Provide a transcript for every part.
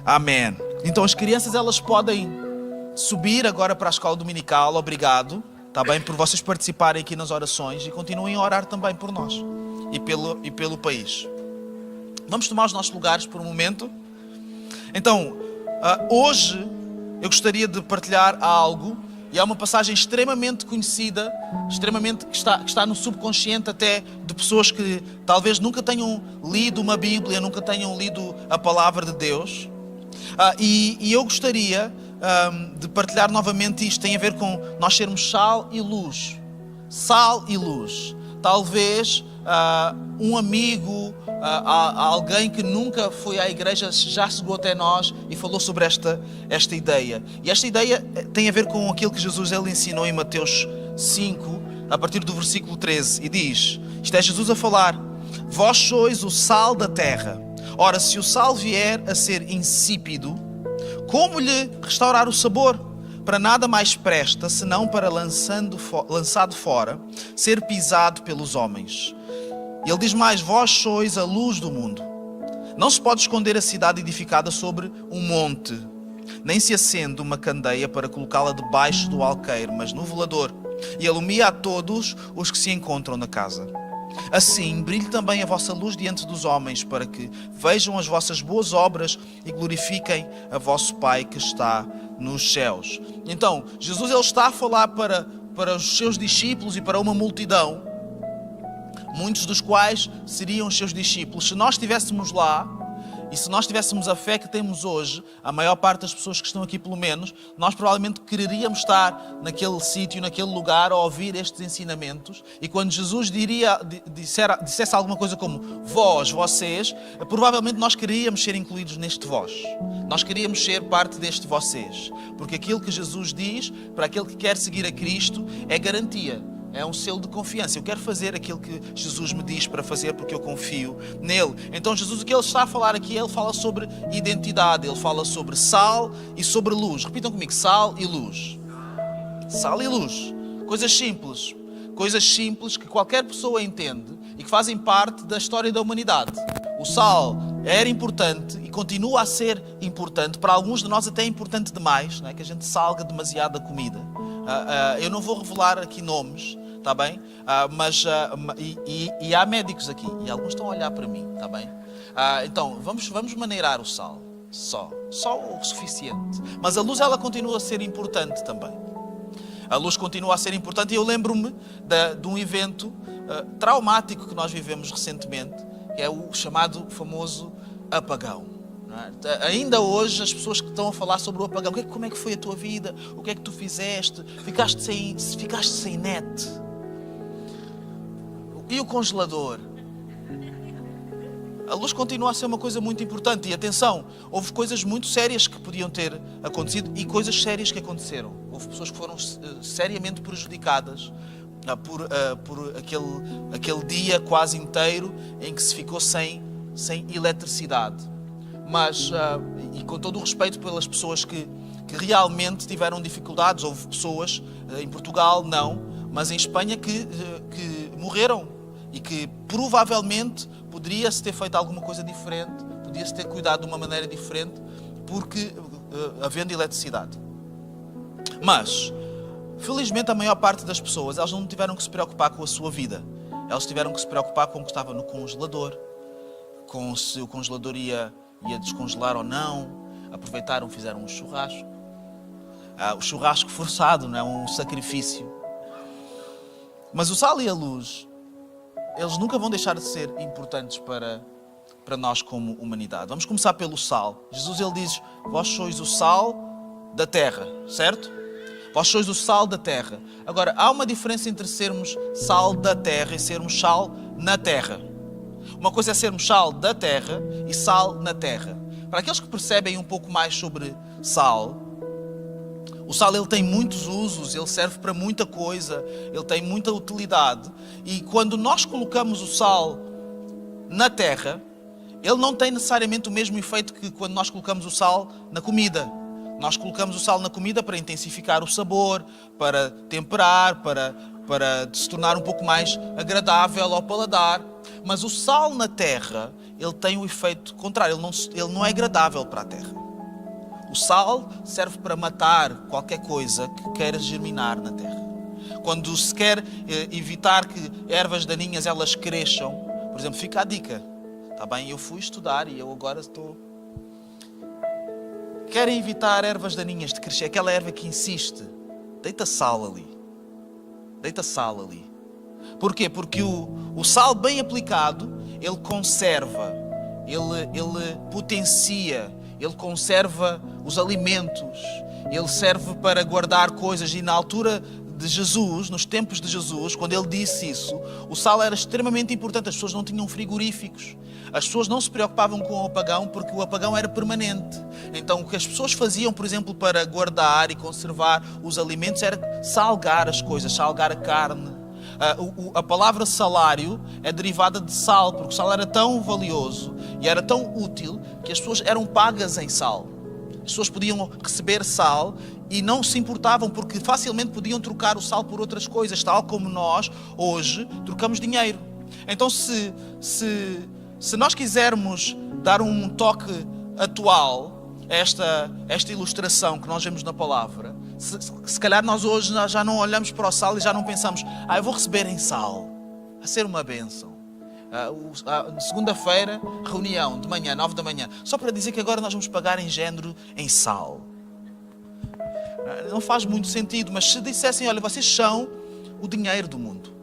Amém. Então as crianças, elas podem subir agora para a escola dominical. Obrigado, está bem, por vocês participarem aqui nas orações e continuem a orar também por nós e pelo país. Vamos tomar os nossos lugares por um momento. Então, hoje eu gostaria de partilhar algo, e é uma passagem extremamente conhecida, que está no subconsciente até de pessoas que talvez nunca tenham lido uma Bíblia, nunca tenham lido a palavra de Deus. E eu gostaria de partilhar novamente isto. Tem a ver com nós sermos sal e luz. Sal e luz. Talvez um amigo, alguém que nunca foi à igreja já chegou até nós e falou sobre esta ideia. E esta ideia tem a ver com aquilo que Jesus ele ensinou em Mateus 5, a partir do versículo 13. E diz, isto é Jesus a falar: vós sois o sal da terra. Ora, se o sal vier a ser insípido, como lhe restaurar o sabor? Para nada mais presta, senão para, lançado fora, ser pisado pelos homens. Ele diz mais: vós sois a luz do mundo. Não se pode esconder a cidade edificada sobre um monte, nem se acende uma candeia para colocá-la debaixo do alqueire, mas no velador, e alumia a todos os que se encontram na casa. Assim, brilhe também a vossa luz diante dos homens, para que vejam as vossas boas obras e glorifiquem a vosso Pai que está nos céus. Então, Jesus ele está a falar para os seus discípulos e para uma multidão, muitos dos quais seriam os seus discípulos. Se nós estivéssemos lá, e se nós tivéssemos a fé que temos hoje, a maior parte das pessoas que estão aqui pelo menos, nós provavelmente quereríamos estar naquele sítio, naquele lugar, a ouvir estes ensinamentos. E quando Jesus dissesse alguma coisa como vocês, provavelmente nós queríamos ser incluídos neste vós. Nós queríamos ser parte deste vocês. Porque aquilo que Jesus diz para aquele que quer seguir a Cristo é garantia. É um selo de confiança. Eu quero fazer aquilo que Jesus me diz para fazer porque eu confio nele. Então Jesus, o que ele está a falar aqui, ele fala sobre identidade, ele fala sobre sal e sobre luz. Repitam comigo: sal e luz. Sal e luz. Coisas simples que qualquer pessoa entende e que fazem parte da história da humanidade. O sal era importante e continua a ser importante. Para alguns de nós até é importante demais, não é? Que a gente salga demasiado a comida. Eu não vou revelar aqui nomes, está bem? Mas há médicos aqui e alguns estão a olhar para mim, está bem? Então, vamos maneirar o sal, só o suficiente. Mas a luz, ela continua a ser importante também. A luz continua a ser importante e eu lembro-me de um evento traumático que nós vivemos recentemente, que é o chamado famoso apagão. Ainda hoje as pessoas que estão a falar sobre o apagão, como é que foi a tua vida? O que é que tu fizeste? Ficaste sem net? E o congelador? A luz continua a ser uma coisa muito importante. E atenção, houve coisas muito sérias que podiam ter acontecido e coisas sérias que aconteceram. Houve pessoas que foram seriamente prejudicadas por aquele dia quase inteiro em que se ficou sem eletricidade. Mas, e com todo o respeito pelas pessoas que realmente tiveram dificuldades, houve pessoas, em Portugal não, mas em Espanha que morreram e que provavelmente poderia-se ter feito alguma coisa diferente, podia-se ter cuidado de uma maneira diferente, porque havendo eletricidade. Mas, felizmente, a maior parte das pessoas, elas não tiveram que se preocupar com a sua vida. Elas tiveram que se preocupar com o que estava no congelador, com se o congelador ia descongelar ou não. Aproveitaram, fizeram um churrasco. O churrasco forçado, não é? Um sacrifício. Mas o sal e a luz, eles nunca vão deixar de ser importantes para nós como humanidade. Vamos começar pelo sal. Jesus ele diz: vós sois o sal da terra, certo? Vós sois o sal da terra. Agora, há uma diferença entre sermos sal da terra e sermos sal na terra. Uma coisa é sermos sal da terra e sal na terra. Para aqueles que percebem um pouco mais sobre sal, o sal ele tem muitos usos, ele serve para muita coisa, ele tem muita utilidade. E quando nós colocamos o sal na terra, ele não tem necessariamente o mesmo efeito que quando nós colocamos o sal na comida. Nós colocamos o sal na comida para intensificar o sabor, para temperar, para se tornar um pouco mais agradável ao paladar. Mas o sal na terra, ele tem o efeito contrário, ele não é agradável para a terra. O sal serve para matar qualquer coisa que queira germinar na terra. Quando se quer evitar que ervas daninhas elas cresçam, por exemplo, fica a dica. Está bem? Eu fui estudar e eu agora estou... Querem evitar ervas daninhas de crescer, aquela erva que insiste, deita sal ali. Deita sal ali. Porquê? Porque o sal bem aplicado, ele conserva, ele potencia, ele conserva os alimentos, ele serve para guardar coisas. E na altura de Jesus, nos tempos de Jesus, quando ele disse isso, o sal era extremamente importante. As pessoas não tinham frigoríficos. As pessoas não se preocupavam com o apagão porque o apagão era permanente. Então o que as pessoas faziam, por exemplo, para guardar e conservar os alimentos era salgar as coisas, salgar a carne. A palavra salário é derivada de sal, porque o sal era tão valioso e era tão útil que as pessoas eram pagas em sal. As pessoas podiam receber sal e não se importavam porque facilmente podiam trocar o sal por outras coisas, tal como nós hoje trocamos dinheiro. Então se nós quisermos dar um toque atual a esta ilustração que nós vemos na palavra, se calhar nós hoje já não olhamos para o sal e já não pensamos, eu vou receber em sal, vai ser uma bênção. Segunda-feira, reunião de manhã, 9 da manhã, só para dizer que agora nós vamos pagar em género em sal. Não faz muito sentido, mas se dissessem, olha, vocês são o dinheiro do mundo.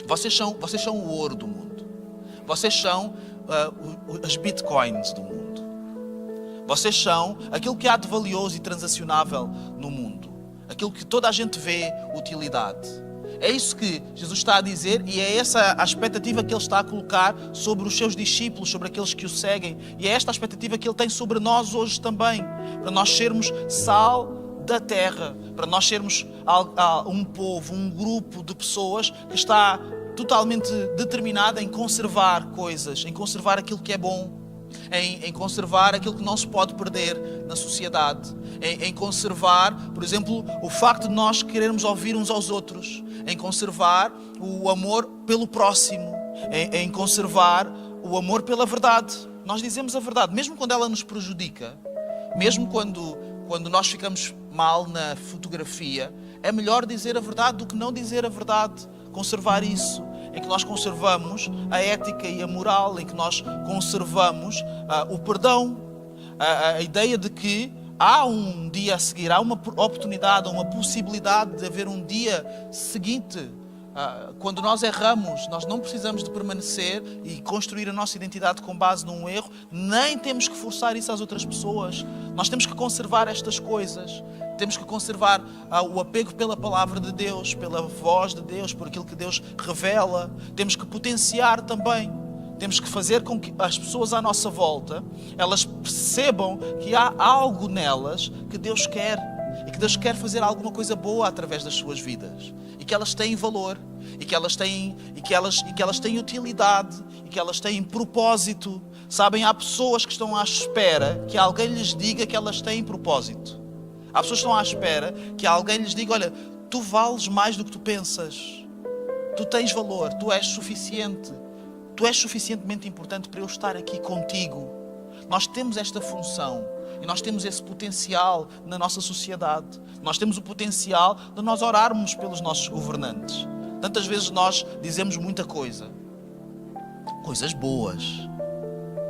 Vocês são o ouro do mundo. Vocês são as bitcoins do mundo. Vocês são aquilo que há de valioso e transacionável no mundo. Aquilo que toda a gente vê utilidade. É isso que Jesus está a dizer e é essa a expectativa que Ele está a colocar sobre os seus discípulos, sobre aqueles que o seguem. E é esta a expectativa que Ele tem sobre nós hoje também. Para nós sermos sal da terra. Para nós sermos um povo, um grupo de pessoas que está totalmente determinada em conservar coisas, em conservar aquilo que é bom. Em conservar aquilo que não se pode perder na sociedade, em conservar, por exemplo, o facto de nós querermos ouvir uns aos outros, em conservar o amor pelo próximo, em conservar o amor pela verdade. Nós dizemos a verdade, mesmo quando ela nos prejudica, mesmo quando nós ficamos mal na fotografia, é melhor dizer a verdade do que não dizer a verdade. Conservar isso, em que nós conservamos a ética e a moral, em que nós conservamos o perdão, a ideia de que há um dia a seguir, há uma oportunidade, uma possibilidade de haver um dia seguinte. Quando nós erramos, nós não precisamos de permanecer e construir a nossa identidade com base num erro, nem temos que forçar isso às outras pessoas. Nós temos que conservar estas coisas. Temos que conservar o apego pela palavra de Deus, pela voz de Deus, por aquilo que Deus revela. Temos que potenciar também. Temos que fazer com que as pessoas à nossa volta, elas percebam que há algo nelas que Deus quer. E que Deus quer fazer alguma coisa boa através das suas vidas. E que elas têm valor. E que elas têm utilidade. E que elas têm propósito. Sabem, há pessoas que estão à espera que alguém lhes diga que elas têm propósito. Há pessoas que estão à espera que alguém lhes diga, olha, tu vales mais do que tu pensas. Tu tens valor, tu és suficiente. Tu és suficientemente importante para eu estar aqui contigo. Nós temos esta função e nós temos esse potencial na nossa sociedade. Nós temos o potencial de nós orarmos pelos nossos governantes. Tantas vezes nós dizemos muita coisa. Coisas boas,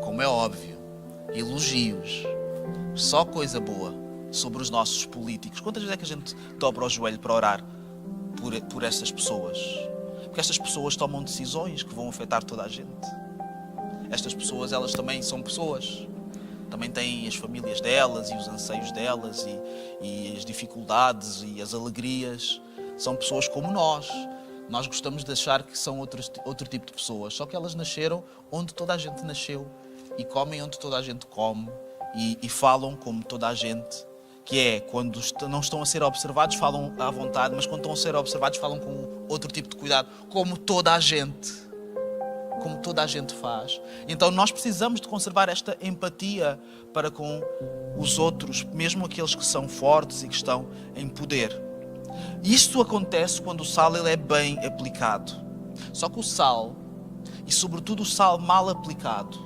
como é óbvio. Elogios. Só coisa boa sobre os nossos políticos. Quantas vezes é que a gente dobra o joelho para orar por estas pessoas? Porque estas pessoas tomam decisões que vão afetar toda a gente. Estas pessoas, elas também são pessoas. Também têm as famílias delas e os anseios delas e as dificuldades e as alegrias. São pessoas como nós. Nós gostamos de achar que são outro tipo de pessoas. Só que elas nasceram onde toda a gente nasceu. E comem onde toda a gente come. E falam como toda a gente. Que é, quando não estão a ser observados, falam à vontade, mas quando estão a ser observados, falam com outro tipo de cuidado, como toda a gente faz. Então nós precisamos de conservar esta empatia para com os outros, mesmo aqueles que são fortes e que estão em poder. Isto acontece quando o sal ele é bem aplicado. Só que o sal, e sobretudo o sal mal aplicado,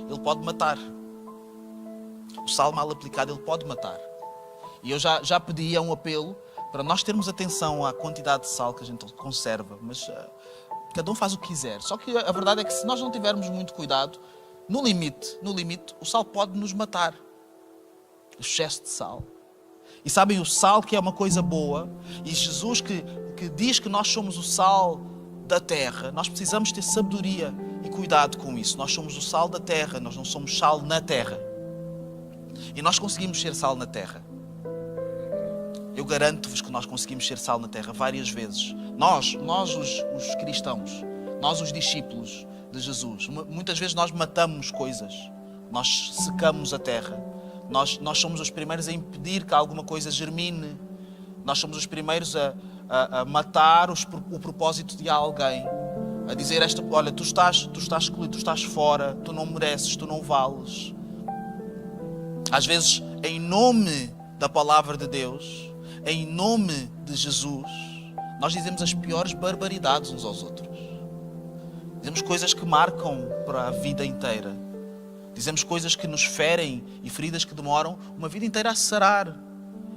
ele pode matar. O sal mal aplicado, ele pode matar. E eu já pedi um apelo para nós termos atenção à quantidade de sal que a gente conserva, mas cada um faz o que quiser. Só que a verdade é que se nós não tivermos muito cuidado, no limite, o sal pode nos matar. O excesso de sal. E sabem, o sal que é uma coisa boa, e Jesus que diz que nós somos o sal da terra, nós precisamos ter sabedoria e cuidado com isso. Nós somos o sal da terra, nós não somos sal na terra. E nós conseguimos ser sal na terra. Eu garanto-vos que nós conseguimos ser sal na terra várias vezes. Nós os cristãos, nós os discípulos de Jesus, muitas vezes nós matamos coisas, nós secamos a terra, nós somos os primeiros a impedir que alguma coisa germine, nós somos os primeiros a matar o propósito de alguém, a dizer olha, tu estás excluído, tu estás fora, tu não mereces, tu não vales. Às vezes, em nome da palavra de Deus, em nome de Jesus, nós dizemos as piores barbaridades uns aos outros. Dizemos coisas que marcam para a vida inteira. Dizemos coisas que nos ferem e feridas que demoram uma vida inteira a sarar.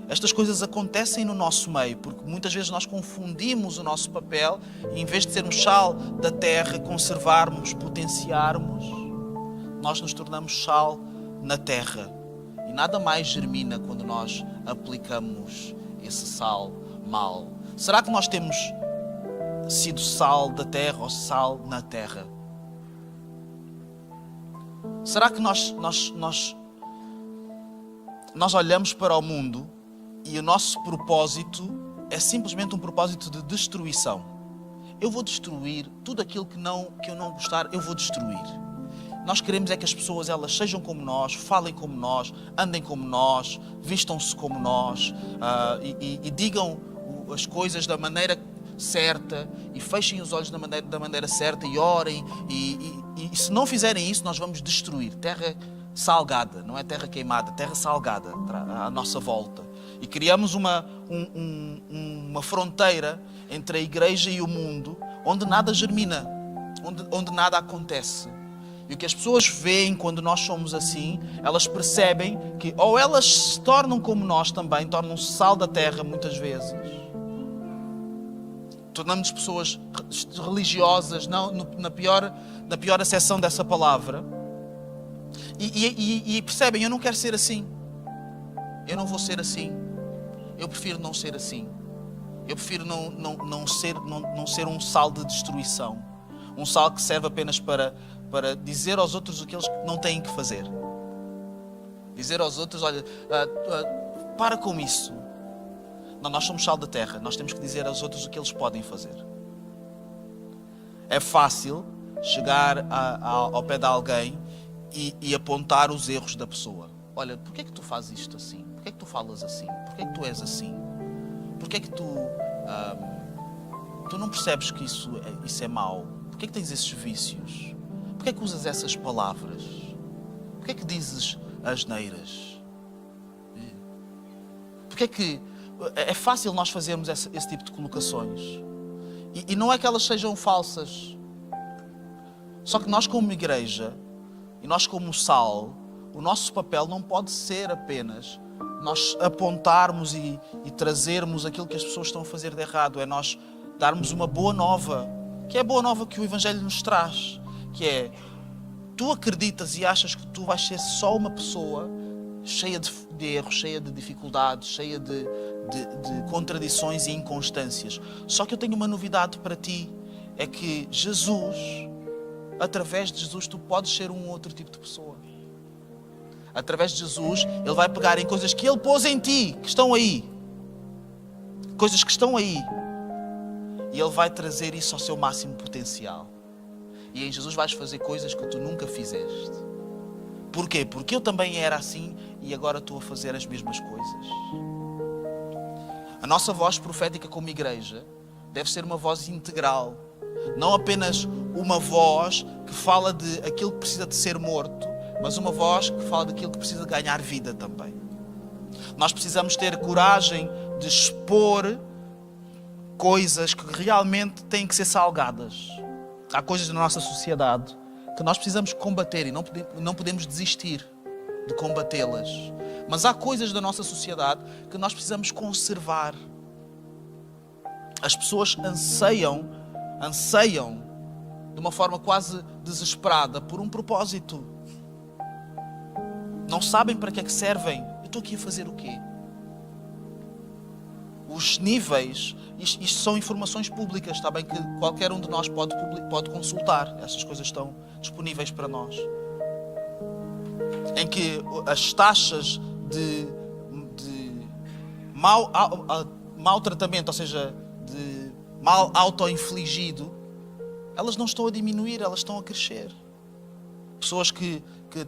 Estas coisas acontecem no nosso meio, porque muitas vezes nós confundimos o nosso papel e em vez de sermos sal da terra, conservarmos, potenciarmos, nós nos tornamos sal na terra. E nada mais germina quando nós aplicamos esse sal mal. Será que nós temos sido sal da terra ou sal na terra? Será que nós olhamos para o mundo e o nosso propósito é simplesmente um propósito de destruição? Eu vou destruir tudo aquilo que eu não gostar, eu vou destruir. Nós queremos é que as pessoas elas sejam como nós, falem como nós, andem como nós, vistam-se como nós e digam as coisas da maneira certa e fechem os olhos da maneira certa e orem. E se não fizerem isso, nós vamos destruir. Terra salgada, não é terra queimada, terra salgada à nossa volta. E criamos uma fronteira entre a igreja e o mundo, onde nada germina, onde nada acontece. E o que as pessoas veem quando nós somos assim, elas percebem que ou elas se tornam como nós também, tornam-se sal da terra muitas vezes. Tornamos-nos pessoas religiosas, não, na pior acessão dessa palavra. E percebem, eu não quero ser assim. Eu não vou ser assim. Eu prefiro não ser assim. Eu prefiro não ser um sal de destruição. Um sal que serve apenas para dizer aos outros o que eles não têm que fazer. Dizer aos outros, olha, para com isso. Não, nós somos sal da terra, nós temos que dizer aos outros o que eles podem fazer. É fácil chegar ao pé de alguém e apontar os erros da pessoa. Olha, porquê é que tu fazes isto assim? Porquê é que tu falas assim? Porquê é que tu és assim? Porquê é que tu não percebes que isso é mau? Porquê é que tens esses vícios? Porquê é que usas essas palavras? Porquê é que dizes asneiras? Porquê é que... É fácil nós fazermos esse tipo de colocações. E não é que elas sejam falsas. Só que nós como igreja, e nós como sal, o nosso papel não pode ser apenas nós apontarmos e trazermos aquilo que as pessoas estão a fazer de errado. É nós darmos uma boa nova, que é a boa nova que o Evangelho nos traz. Que é, tu acreditas e achas que tu vais ser só uma pessoa cheia de erros, cheia de dificuldades, cheia de contradições e inconstâncias. Só que eu tenho uma novidade para ti, é que Jesus, através de Jesus, tu podes ser um outro tipo de pessoa. Através de Jesus, Ele vai pegar em coisas que Ele pôs em ti, que estão aí. Coisas que estão aí. E Ele vai trazer isso ao seu máximo potencial. E em Jesus vais fazer coisas que tu nunca fizeste. Porquê? Porque eu também era assim e agora estou a fazer as mesmas coisas. A nossa voz profética como igreja deve ser uma voz integral. Não apenas uma voz que fala de aquilo que precisa de ser morto, mas uma voz que fala daquilo que precisa de ganhar vida também. Nós precisamos ter coragem de expor coisas que realmente têm que ser salgadas. Há coisas na nossa sociedade que nós precisamos combater e não podemos desistir. de combatê-las. Mas há coisas da nossa sociedade que nós precisamos conservar. As pessoas anseiam de uma forma quase desesperada por um propósito. Não sabem para que é que servem. Eu estou aqui a fazer o quê? Os níveis, isto são informações públicas, está bem que qualquer um de nós pode consultar. Essas coisas estão disponíveis para nós. Em que as taxas de mau tratamento, ou seja, de mal auto-infligido, elas não estão a diminuir, elas estão a crescer. Pessoas que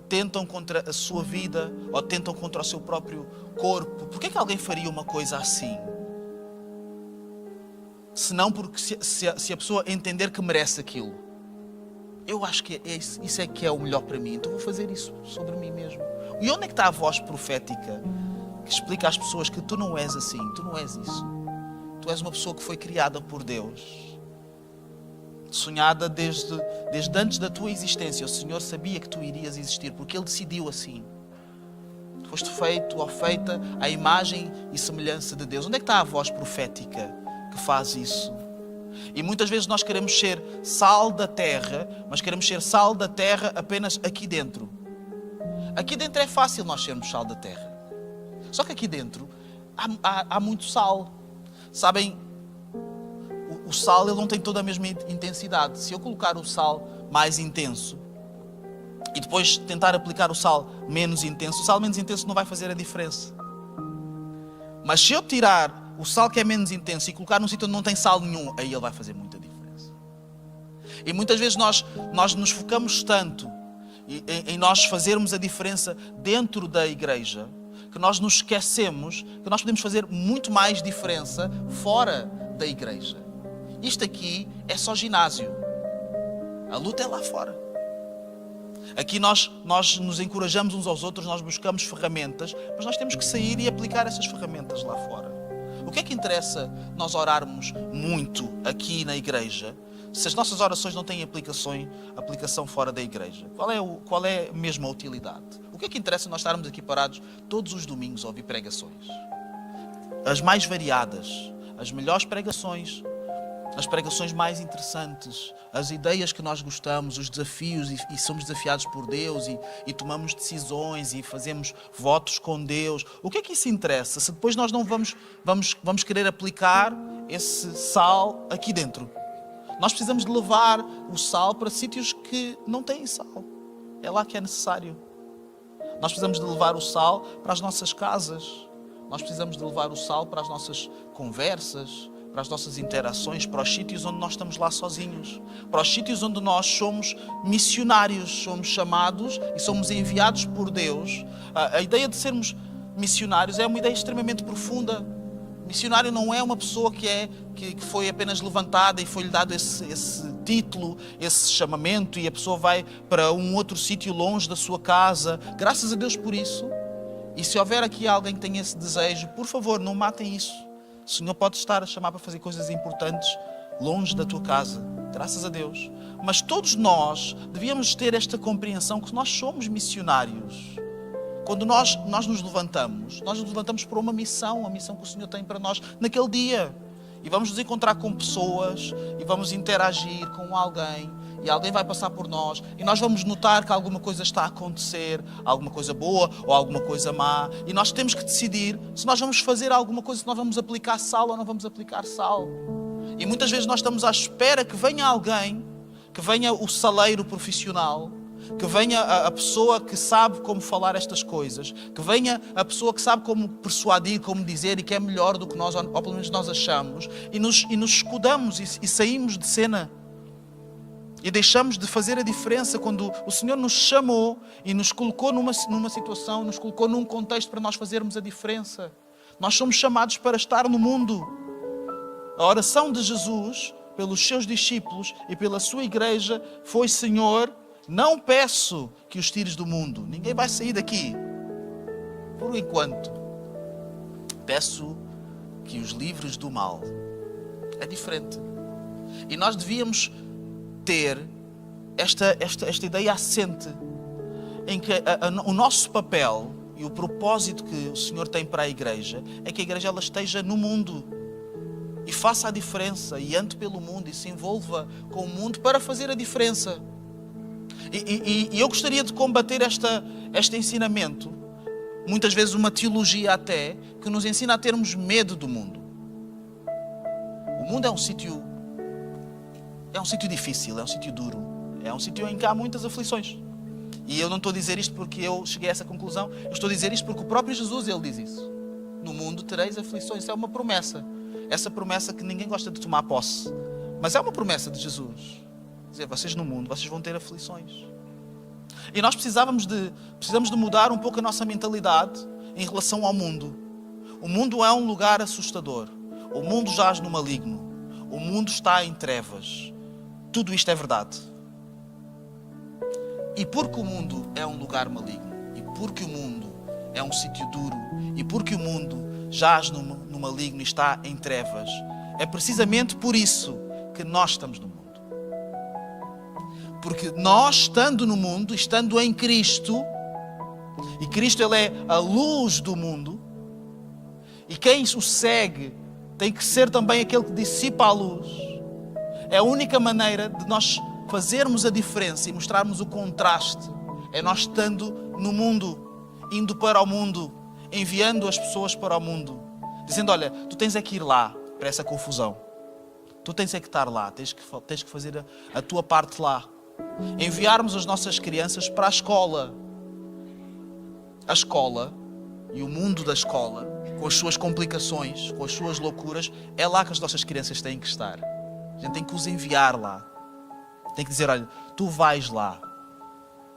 tentam contra a sua vida ou tentam contra o seu próprio corpo. Por que é que alguém faria uma coisa assim? Senão porque se a pessoa entender que merece aquilo. Eu acho que isso é que é o melhor para mim, então vou fazer isso sobre mim mesmo. E onde é que está a voz profética que explica às pessoas que tu não és assim, tu não és isso? Tu és uma pessoa que foi criada por Deus, sonhada desde antes da tua existência. O Senhor sabia que tu irias existir, porque Ele decidiu assim. Tu foste feito ou feita à imagem e semelhança de Deus. Onde é que está a voz profética que faz isso? E muitas vezes nós queremos ser sal da terra, mas queremos ser sal da terra apenas aqui dentro. Aqui dentro é fácil nós sermos sal da terra. Só que aqui dentro há muito sal. Sabem, o sal ele não tem toda a mesma intensidade. Se eu colocar o sal mais intenso e depois tentar aplicar o sal menos intenso, o sal menos intenso não vai fazer a diferença. Mas se eu tirar o sal que é menos intenso e colocar num sítio onde não tem sal nenhum, aí ele vai fazer muita diferença. E muitas vezes nós nos focamos tanto em nós fazermos a diferença dentro da igreja, que nós nos esquecemos que nós podemos fazer muito mais diferença fora da igreja. Isto aqui é só ginásio. A luta é lá fora. Aqui nós nos encorajamos uns aos outros, nós buscamos ferramentas, mas nós temos que sair e aplicar essas ferramentas lá fora. O que é que interessa nós orarmos muito aqui na igreja, se as nossas orações não têm aplicação fora da igreja? Qual é mesmo a utilidade? O que é que interessa nós estarmos aqui parados todos os domingos a ouvir pregações? As mais variadas, as melhores pregações, as pregações mais interessantes, as ideias que nós gostamos, os desafios e somos desafiados por Deus e tomamos decisões e fazemos votos com Deus. O que é que isso interessa se depois nós não vamos querer aplicar esse sal aqui dentro? Nós precisamos de levar o sal para sítios que não têm sal. É lá que é necessário. Nós precisamos de levar o sal para as nossas casas. Nós precisamos de levar o sal para as nossas conversas, para as nossas interações, para os sítios onde nós estamos lá sozinhos, para os sítios onde nós somos missionários, somos chamados e somos enviados por Deus. A ideia de sermos missionários é uma ideia extremamente profunda. Missionário não é uma pessoa que foi apenas levantada e foi-lhe dado esse título, esse chamamento, e a pessoa vai para um outro sítio longe da sua casa. Graças a Deus por isso. E se houver aqui alguém que tenha esse desejo, por favor, não matem isso. O Senhor pode estar a chamar para fazer coisas importantes longe da tua casa. Graças a Deus. Mas todos nós devíamos ter esta compreensão que nós somos missionários. Quando nós nos levantamos para uma missão, a missão que o Senhor tem para nós naquele dia. E vamos nos encontrar com pessoas e vamos interagir com alguém e alguém vai passar por nós e nós vamos notar que alguma coisa está a acontecer, alguma coisa boa ou alguma coisa má, e nós temos que decidir se nós vamos fazer alguma coisa, se nós vamos aplicar sal ou não vamos aplicar sal. E muitas vezes nós estamos à espera que venha alguém, que venha o saleiro profissional, que venha a pessoa que sabe como falar estas coisas, que venha a pessoa que sabe como persuadir, como dizer e que é melhor do que nós, ou pelo menos nós achamos, e nos escudamos e saímos de cena. E deixamos de fazer a diferença quando o Senhor nos chamou e nos colocou numa situação, nos colocou num contexto para nós fazermos a diferença. Nós somos chamados para estar no mundo. A oração de Jesus pelos seus discípulos e pela sua igreja foi: Senhor, não peço que os tires do mundo. Ninguém vai sair daqui por enquanto. Peço que os livres do mal. É diferente. E nós devíamos ter esta ideia assente. em que o nosso papel e o propósito que o Senhor tem para a igreja é que a igreja ela esteja no mundo e faça a diferença e ande pelo mundo e se envolva com o mundo para fazer a diferença. E eu gostaria de combater este ensinamento, muitas vezes uma teologia até, que nos ensina a termos medo do mundo. O mundo é um sítio difícil, é um sítio duro, é um sítio em que há muitas aflições. E eu não estou a dizer isto porque eu cheguei a essa conclusão, eu estou a dizer isto porque o próprio Jesus, ele diz isso. No mundo tereis aflições, isso é uma promessa. Essa promessa que ninguém gosta de tomar posse, mas é uma promessa de Jesus. Dizer, vocês no mundo, vocês vão ter aflições. E nós precisamos de mudar um pouco a nossa mentalidade em relação ao mundo. O mundo é um lugar assustador. O mundo jaz no maligno. O mundo está em trevas. Tudo isto é verdade. E porque o mundo é um lugar maligno, e porque o mundo é um sítio duro, e porque o mundo jaz no maligno e está em trevas, é precisamente por isso que nós estamos no mundo. Porque nós, estando no mundo, estando em Cristo, e Cristo ele é a luz do mundo, e quem o segue tem que ser também aquele que dissipa a luz. É a única maneira de nós fazermos a diferença e mostrarmos o contraste. É nós estando no mundo, indo para o mundo, enviando as pessoas para o mundo, dizendo, olha, tu tens é que ir lá para essa confusão. Tu tens é que estar lá, tens que fazer a tua parte lá. Enviarmos as nossas crianças para a escola. A escola e o mundo da escola, com as suas complicações, com as suas loucuras, é lá que as nossas crianças têm que estar. A gente tem que os enviar lá. Tem que dizer, olha, tu vais lá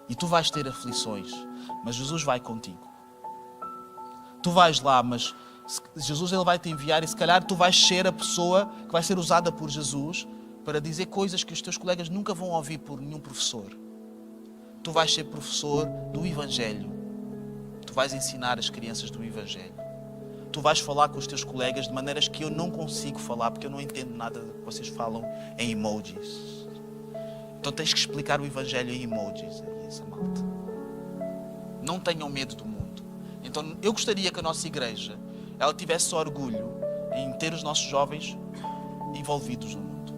e tu vais ter aflições, mas Jesus vai contigo. Tu vais lá, mas Jesus ele vai te enviar e se calhar tu vais ser a pessoa que vai ser usada por Jesus para dizer coisas que os teus colegas nunca vão ouvir por nenhum professor. Tu vais ser professor do Evangelho. Tu vais ensinar as crianças do Evangelho. Tu vais falar com os teus colegas de maneiras que eu não consigo falar, porque eu não entendo nada do que vocês falam em emojis. Então tens que explicar o Evangelho em emojis. É isso, malta. Não tenham medo do mundo. Então eu gostaria que a nossa igreja ela tivesse orgulho em ter os nossos jovens envolvidos no mundo.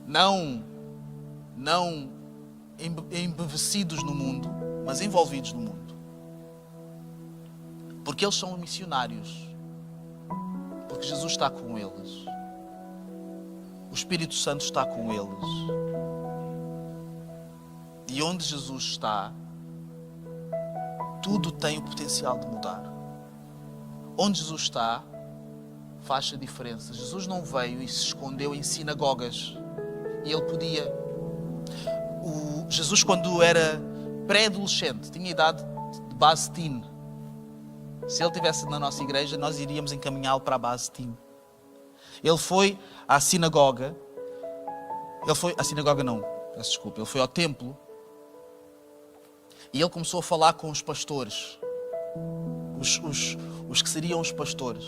Não embevecidos no mundo, mas envolvidos no mundo. Porque eles são missionários. Porque Jesus está com eles. O Espírito Santo está com eles. E onde Jesus está, tudo tem o potencial de mudar. Onde Jesus está, faz a diferença. Jesus não veio e se escondeu em sinagogas. E ele podia. Jesus, quando era pré-adolescente, tinha idade de base teen. Se ele estivesse na nossa igreja, nós iríamos encaminhá-lo para a base teen. Ele foi à sinagoga. Ele foi ao templo. E ele começou a falar com os pastores. Os que seriam os pastores.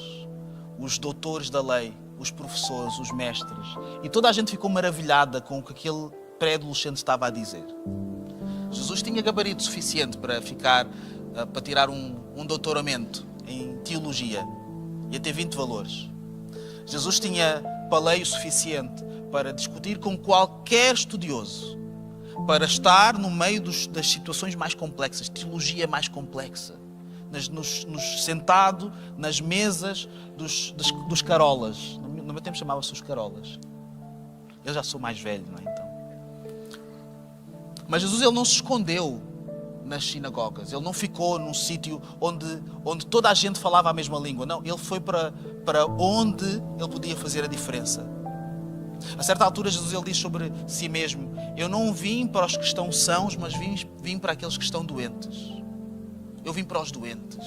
Os doutores da lei. Os professores, os mestres. E toda a gente ficou maravilhada com o que aquele pré-adolescente estava a dizer. Jesus tinha gabarito suficiente para tirar um doutoramento em teologia. Ia ter 20 valores. Jesus tinha paleio suficiente para discutir com qualquer estudioso, para estar no meio das situações mais complexas, teologia mais complexa, sentado nas mesas dos carolas. No meu tempo chamava-se os carolas. Eu já sou mais velho, não é? Então. Mas Jesus ele não se escondeu nas sinagogas. Ele não ficou num sítio onde toda a gente falava a mesma língua. Não, ele foi para onde ele podia fazer a diferença. A certa altura Jesus ele diz sobre si mesmo: eu não vim para os que estão sãos, mas vim para aqueles que estão doentes. Eu vim para os doentes.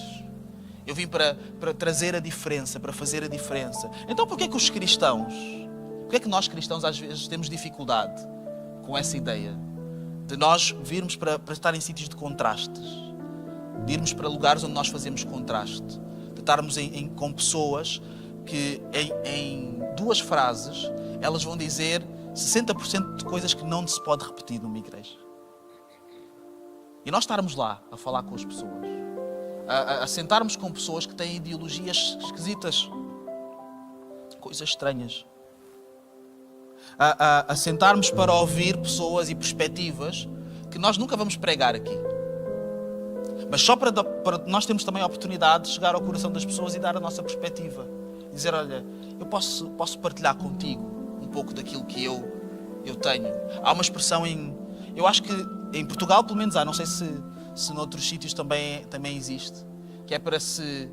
Eu vim para trazer a diferença, para fazer a diferença. Então porquê que os cristãos, porquê que nós cristãos às vezes temos dificuldade com essa ideia de nós virmos para estar em sítios de contrastes, de irmos para lugares onde nós fazemos contraste, de estarmos com pessoas que em 2 frases elas vão dizer 60% de coisas que não se pode repetir numa igreja. E nós estarmos lá a falar com as pessoas, a sentarmos com pessoas que têm ideologias esquisitas, coisas estranhas, a sentarmos para ouvir pessoas e perspectivas que nós nunca vamos pregar aqui. Mas só para nós temos também a oportunidade de chegar ao coração das pessoas e dar a nossa perspectiva. Dizer, olha, eu posso partilhar contigo um pouco daquilo que eu tenho. Há uma expressão eu acho que em Portugal pelo menos há, não sei se noutros sítios também existe, que é para se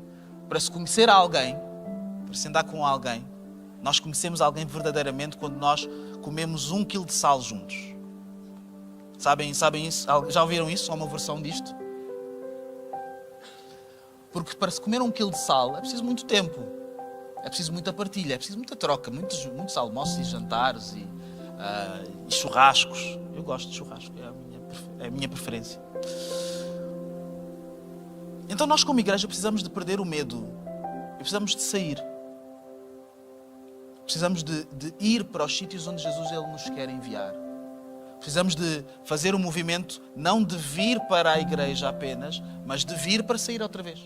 conhecer alguém, para se andar com alguém. Nós conhecemos alguém verdadeiramente quando nós comemos 1 quilo de sal juntos. Sabem isso? Já ouviram isso? Há uma versão disto? Porque para se comer 1 quilo de sal é preciso muito tempo. É preciso muita partilha, é preciso muita troca, muitos almoços e jantares e churrascos. Eu gosto de churrasco, é a minha preferência. Então nós como igreja precisamos de perder o medo. E precisamos de sair. Precisamos de ir para os sítios onde Jesus ele nos quer enviar. Precisamos de fazer o movimento não de vir para a igreja apenas, mas de vir para sair outra vez.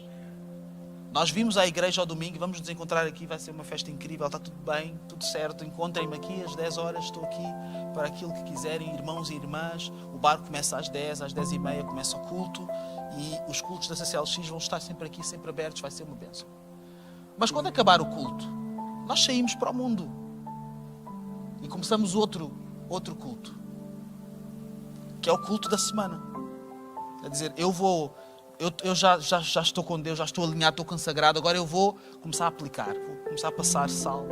Nós vimos à igreja ao domingo e vamos nos encontrar aqui, vai ser uma festa incrível, está tudo bem, tudo certo, encontrem-me aqui às 10 horas, estou aqui para aquilo que quiserem, irmãos e irmãs. O bar começa às 10, às 10h30 começa o culto e os cultos da CCLX vão estar sempre aqui, sempre abertos, vai ser uma bênção. Mas quando acabar o culto, nós saímos para o mundo e começamos outro culto, que é o culto da semana. É dizer, eu já estou com Deus, já estou alinhado, estou consagrado, agora eu vou começar a aplicar, vou começar a passar sal.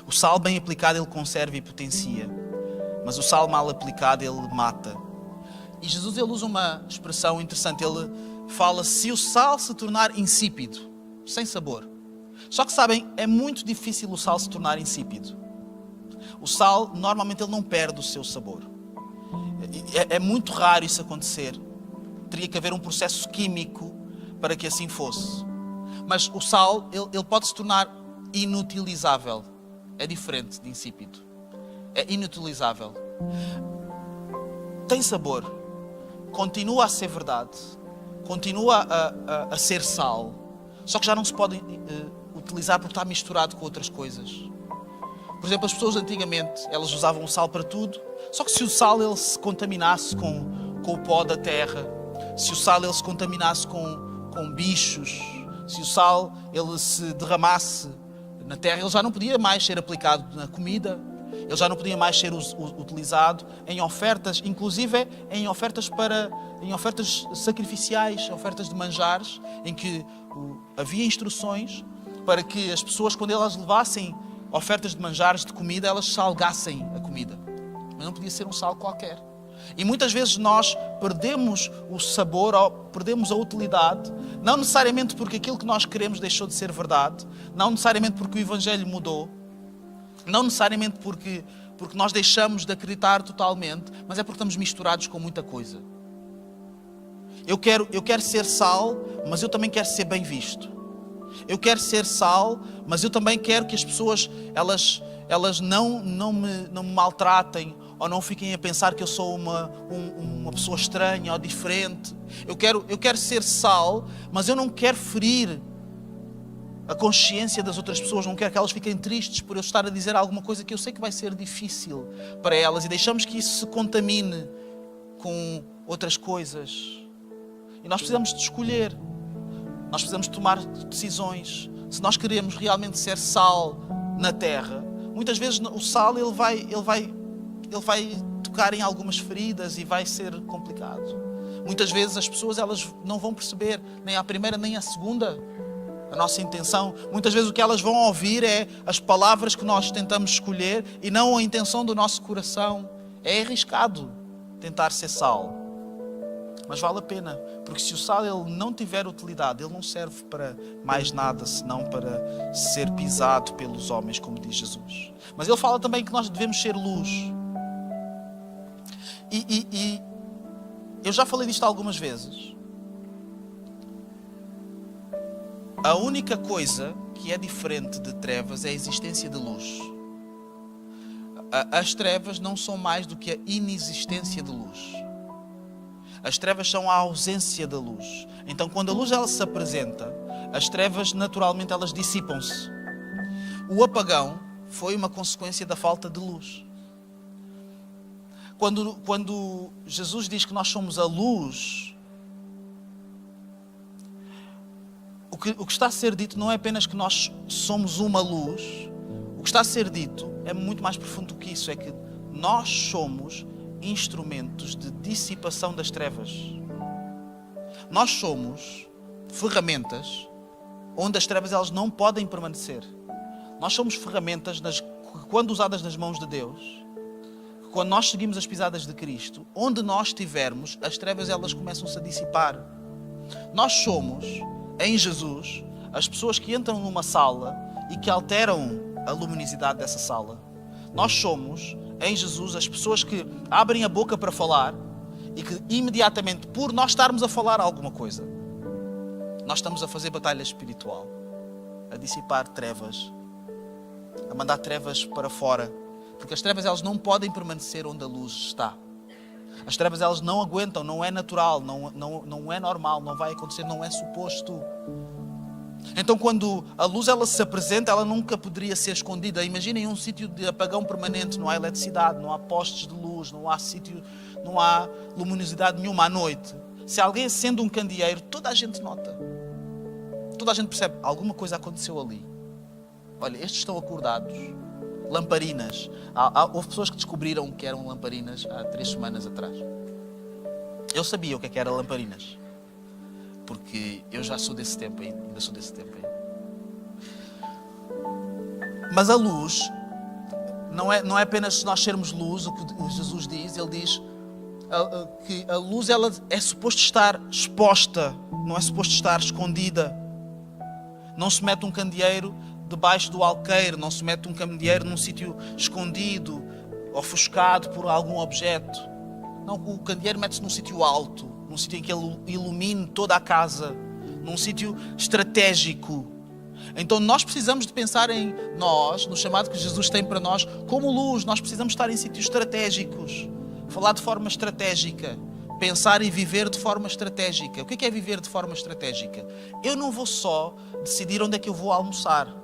O sal bem aplicado ele conserva e potencia, mas o sal mal aplicado ele mata. E Jesus ele usa uma expressão interessante, ele fala se o sal se tornar insípido, sem sabor. Só que sabem, é muito difícil o sal se tornar insípido. O sal normalmente ele não perde o seu sabor. É muito raro isso acontecer. Teria que haver um processo químico para que assim fosse. Mas o sal, ele pode se tornar inutilizável. É diferente de insípido. É inutilizável. Tem sabor. Continua a ser verdade. Continua a ser sal. Só que já não se pode utilizar porque está misturado com outras coisas. Por exemplo, as pessoas antigamente, elas usavam o sal para tudo. Só que se o sal ele se contaminasse com o pó da terra, se o sal ele se contaminasse com bichos, se o sal ele se derramasse na terra, ele já não podia mais ser aplicado na comida, ele já não podia mais ser utilizado em ofertas, inclusive em ofertas sacrificiais, ofertas de manjares, em que havia instruções para que as pessoas, quando elas levassem ofertas de manjares de comida, elas salgassem a comida. Mas não podia ser um sal qualquer. E muitas vezes nós perdemos o sabor, ou perdemos a utilidade, não necessariamente porque aquilo que nós queremos deixou de ser verdade, não necessariamente porque o Evangelho mudou, não necessariamente porque nós deixamos de acreditar totalmente, mas é porque estamos misturados com muita coisa. Eu quero ser sal, mas eu também quero ser bem visto. Eu quero ser sal, mas eu também quero que as pessoas elas não me maltratem ou não fiquem a pensar que eu sou uma pessoa estranha ou diferente. Eu quero ser sal, mas eu não quero ferir a consciência das outras pessoas, não quero que elas fiquem tristes por eu estar a dizer alguma coisa que eu sei que vai ser difícil para elas e deixamos que isso se contamine com outras coisas. E nós precisamos de escolher. Nós precisamos tomar decisões. Se nós queremos realmente ser sal na terra, muitas vezes o sal ele vai tocar em algumas feridas e vai ser complicado. Muitas vezes as pessoas elas não vão perceber nem à primeira nem à segunda a nossa intenção. Muitas vezes o que elas vão ouvir é as palavras que nós tentamos escolher e não a intenção do nosso coração. É arriscado tentar ser sal. Mas vale a pena, porque se o sal ele não tiver utilidade, ele não serve para mais nada senão para ser pisado pelos homens, como diz Jesus. Mas ele fala também que nós devemos ser luz. E eu já falei disto algumas vezes. A única coisa que é diferente de trevas é a existência de luz. As trevas não são mais do que a inexistência de luz. As trevas são a ausência da luz. Então, quando a luz ela se apresenta, as trevas naturalmente elas dissipam-se. O apagão foi uma consequência da falta de luz. Quando Jesus diz que nós somos a luz, o que está a ser dito não é apenas que nós somos uma luz. O que está a ser dito é muito mais profundo do que isso. É que nós somos instrumentos de dissipação das trevas. Nós somos ferramentas onde as trevas elas não podem permanecer. Nós somos ferramentas quando usadas nas mãos de Deus, quando nós seguimos as pisadas de Cristo, onde nós estivermos, as trevas elas começam-se a dissipar. Nós somos, em Jesus, as pessoas que entram numa sala e que alteram a luminosidade dessa sala. Nós somos, em Jesus, as pessoas que abrem a boca para falar e que imediatamente, por nós estarmos a falar alguma coisa, nós estamos a fazer batalha espiritual, a dissipar trevas, a mandar trevas para fora, porque as trevas elas não podem permanecer onde a luz está. As trevas elas não aguentam, não é natural, não é normal, não vai acontecer, não é suposto. Então, quando a luz ela se apresenta, ela nunca poderia ser escondida. Imaginem um sítio de apagão permanente, não há eletricidade, não há postes de luz, não há luminosidade nenhuma à noite. Se alguém acende um candeeiro, toda a gente nota. Toda a gente percebe, alguma coisa aconteceu ali. Olha, estes estão acordados. Lamparinas. Houve pessoas que descobriram que eram lamparinas há 3 semanas atrás. Eu sabia o que era lamparinas. Porque eu já sou desse tempo ainda sou desse tempo ainda. Mas a luz não é apenas nós sermos luz, o que Jesus diz. Ele diz que a luz ela é suposto estar exposta, não é suposto estar escondida. Não se mete um candeeiro debaixo do alqueire, não se mete um candeeiro num sítio escondido, ofuscado por algum objeto. Não, o candeeiro mete-se num sítio alto, num sítio em que ele ilumine toda a casa, num sítio estratégico. Então nós precisamos de pensar em nós, no chamado que Jesus tem para nós, como luz. Nós precisamos estar em sítios estratégicos, falar de forma estratégica, pensar e viver de forma estratégica. O que é viver de forma estratégica? Eu não vou só decidir onde é que eu vou almoçar.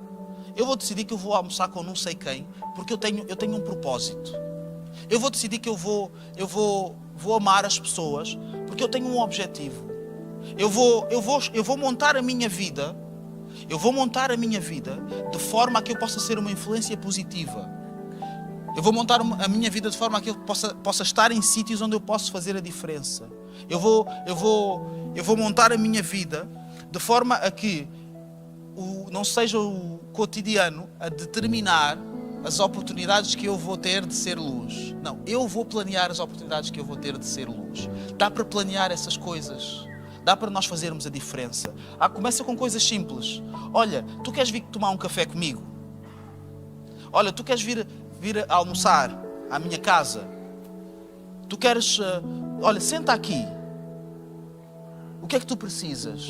Eu vou decidir que eu vou almoçar com não sei quem, porque eu tenho um propósito. Eu vou decidir que eu vou amar as pessoas, porque eu tenho um objetivo. Eu vou montar a minha vida. Eu vou montar a minha vida de forma a que eu possa ser uma influência positiva. Eu vou montar a minha vida de forma a que eu possa estar em sítios onde eu posso fazer a diferença. Eu vou montar a minha vida de forma a que não seja o cotidiano a determinar as oportunidades que eu vou ter de ser luz. Não, eu vou planear as oportunidades que eu vou ter de ser luz. Dá para planear essas coisas. Dá para nós fazermos a diferença. Começa com coisas simples. Olha, tu queres vir tomar um café comigo? Olha, tu queres vir almoçar à minha casa? Tu queres... olha, senta aqui. O que é que tu precisas?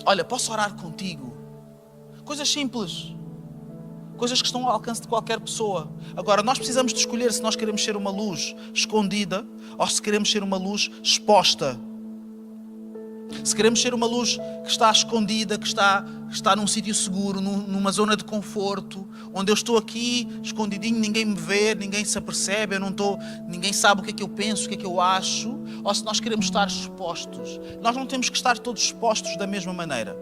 Olha, posso orar contigo? Coisas simples. Coisas que estão ao alcance de qualquer pessoa. Agora, nós precisamos de escolher se nós queremos ser uma luz escondida ou se queremos ser uma luz exposta. Se queremos ser uma luz que está escondida, que está num sítio seguro, numa zona de conforto, onde eu estou aqui escondidinho, ninguém me vê, ninguém se apercebe, ninguém sabe o que é que eu penso, o que é que eu acho, ou se nós queremos estar expostos. Nós não temos que estar todos expostos da mesma maneira.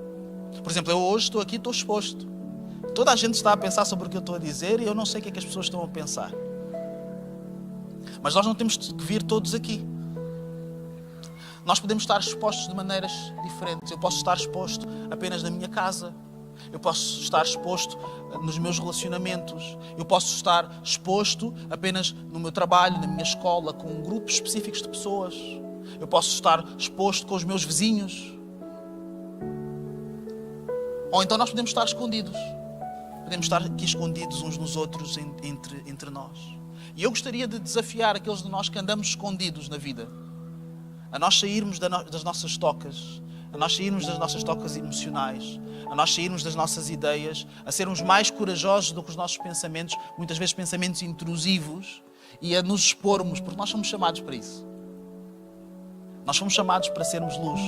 Por exemplo, eu hoje estou aqui, estou exposto. Toda a gente está a pensar sobre o que eu estou a dizer e eu não sei o que é que as pessoas estão a pensar. Mas nós não temos que vir todos aqui. Nós podemos estar expostos de maneiras diferentes. Eu posso estar exposto apenas na minha casa. Eu posso estar exposto nos meus relacionamentos. Eu posso estar exposto apenas no meu trabalho, na minha escola, com grupos específicos de pessoas. Eu posso estar exposto com os meus vizinhos. Ou então nós podemos estar escondidos. Podemos estar aqui escondidos uns nos outros, entre nós. E eu gostaria de desafiar aqueles de nós que andamos escondidos na vida, a nós sairmos das nossas tocas, a nós sairmos das nossas tocas emocionais, a nós sairmos das nossas ideias, a sermos mais corajosos do que os nossos pensamentos, muitas vezes pensamentos intrusivos, e a nos expormos, porque nós somos chamados para isso. Nós fomos chamados para sermos luz.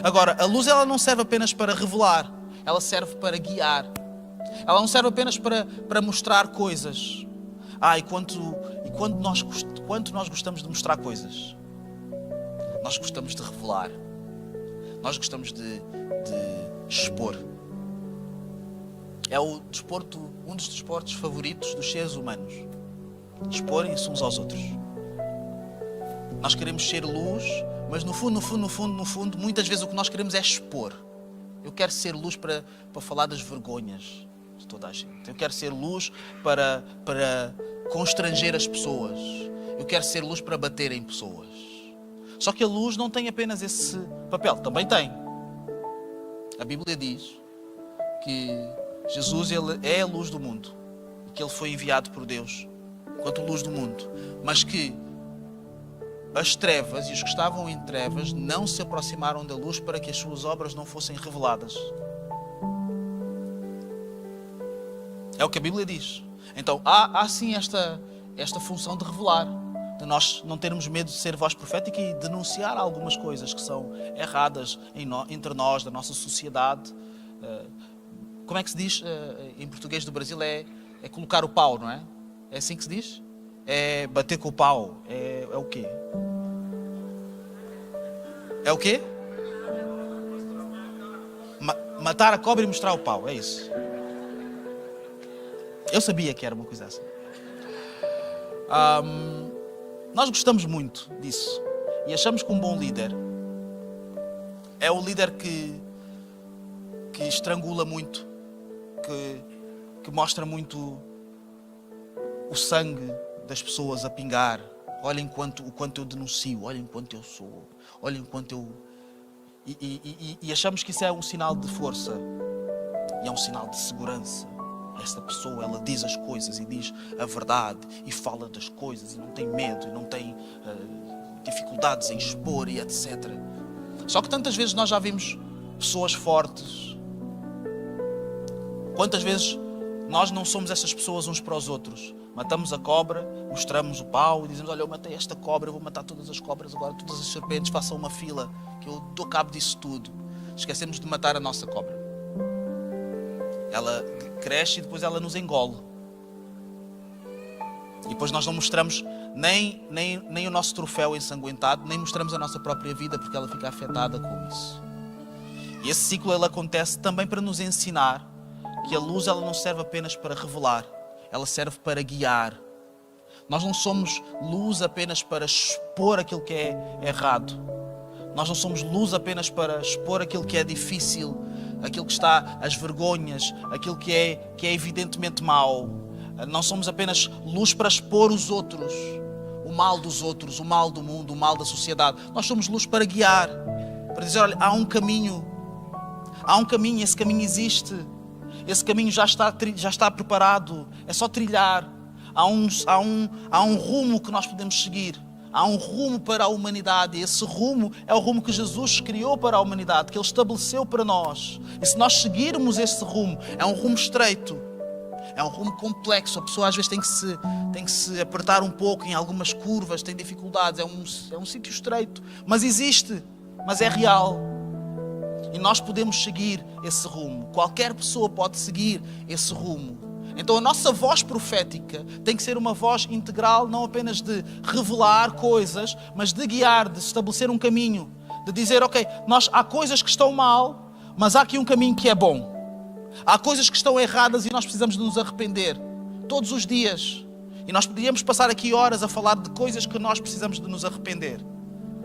Agora, a luz ela não serve apenas para revelar, ela serve para guiar. Ela não serve apenas para mostrar coisas. Quanto nós gostamos de mostrar coisas. Nós gostamos de revelar. Nós gostamos de expor. É um dos desportos favoritos dos seres humanos. Exporem-se uns aos outros. Nós queremos ser luz, mas no fundo, muitas vezes o que nós queremos é expor. Eu quero ser luz para falar das vergonhas de toda a gente. Eu quero ser luz para constranger as pessoas. Eu quero ser luz para bater em pessoas. Só que a luz não tem apenas esse papel. Também tem. A Bíblia diz que Jesus ele é a luz do mundo. E que Ele foi enviado por Deus enquanto luz do mundo. Mas que as trevas e os que estavam em trevas não se aproximaram da luz para que as suas obras não fossem reveladas. É o que a Bíblia diz. Então há sim esta função de revelar, de nós não termos medo de ser voz profética e denunciar algumas coisas que são erradas entre nós, da nossa sociedade. Como é que se diz em português do Brasil? É colocar o pau, não é? É assim que se diz? É bater com o pau. É o quê? É o quê? Matar a cobra e mostrar o pau. É isso. Eu sabia que era uma coisa assim. Nós gostamos muito disso. E achamos que um bom líder é o líder que estrangula muito, que mostra muito o sangue das pessoas a pingar. Olhem o quanto eu denuncio, olhem quanto eu sou, olhem quanto eu... E achamos que isso é um sinal de força. E é um sinal de segurança. Esta pessoa, ela diz as coisas e diz a verdade e fala das coisas e não tem medo e não tem dificuldades em expor e etc. Só que tantas vezes nós já vimos pessoas fortes. Quantas vezes nós não somos essas pessoas uns para os outros? Matamos a cobra, mostramos o pau e dizemos: olha, eu matei esta cobra, eu vou matar todas as cobras agora, todas as serpentes, façam uma fila, que eu dou cabo disso tudo. Esquecemos de matar a nossa cobra. Ela cresce e depois ela nos engole. E depois nós não mostramos nem o nosso troféu ensanguentado, nem mostramos a nossa própria vida, porque ela fica afetada com isso. E esse ciclo ele acontece também para nos ensinar que a luz ela não serve apenas para revelar, ela serve para guiar. Nós não somos luz apenas para expor aquilo que é errado. Nós não somos luz apenas para expor aquilo que é difícil, aquilo que está, as vergonhas, aquilo que é evidentemente mau. Não somos apenas luz para expor os outros, o mal dos outros, o mal do mundo, o mal da sociedade. Nós somos luz para guiar, para dizer: olha, há um caminho, esse caminho existe, esse caminho já está preparado, é só trilhar. Há um rumo que nós podemos seguir. Há um rumo para a humanidade e esse rumo é o rumo que Jesus criou para a humanidade, que Ele estabeleceu para nós. E se nós seguirmos esse rumo, é um rumo estreito, é um rumo complexo. A pessoa às vezes tem que se apertar um pouco em algumas curvas, tem dificuldades, é um sítio estreito, mas existe, mas é real. E nós podemos seguir esse rumo, qualquer pessoa pode seguir esse rumo. Então a nossa voz profética tem que ser uma voz integral, não apenas de revelar coisas, mas de guiar, de estabelecer um caminho, de dizer: ok, há coisas que estão mal, mas há aqui um caminho que é bom. Há coisas que estão erradas e nós precisamos de nos arrepender todos os dias. E nós podíamos passar aqui horas a falar de coisas que nós precisamos de nos arrepender.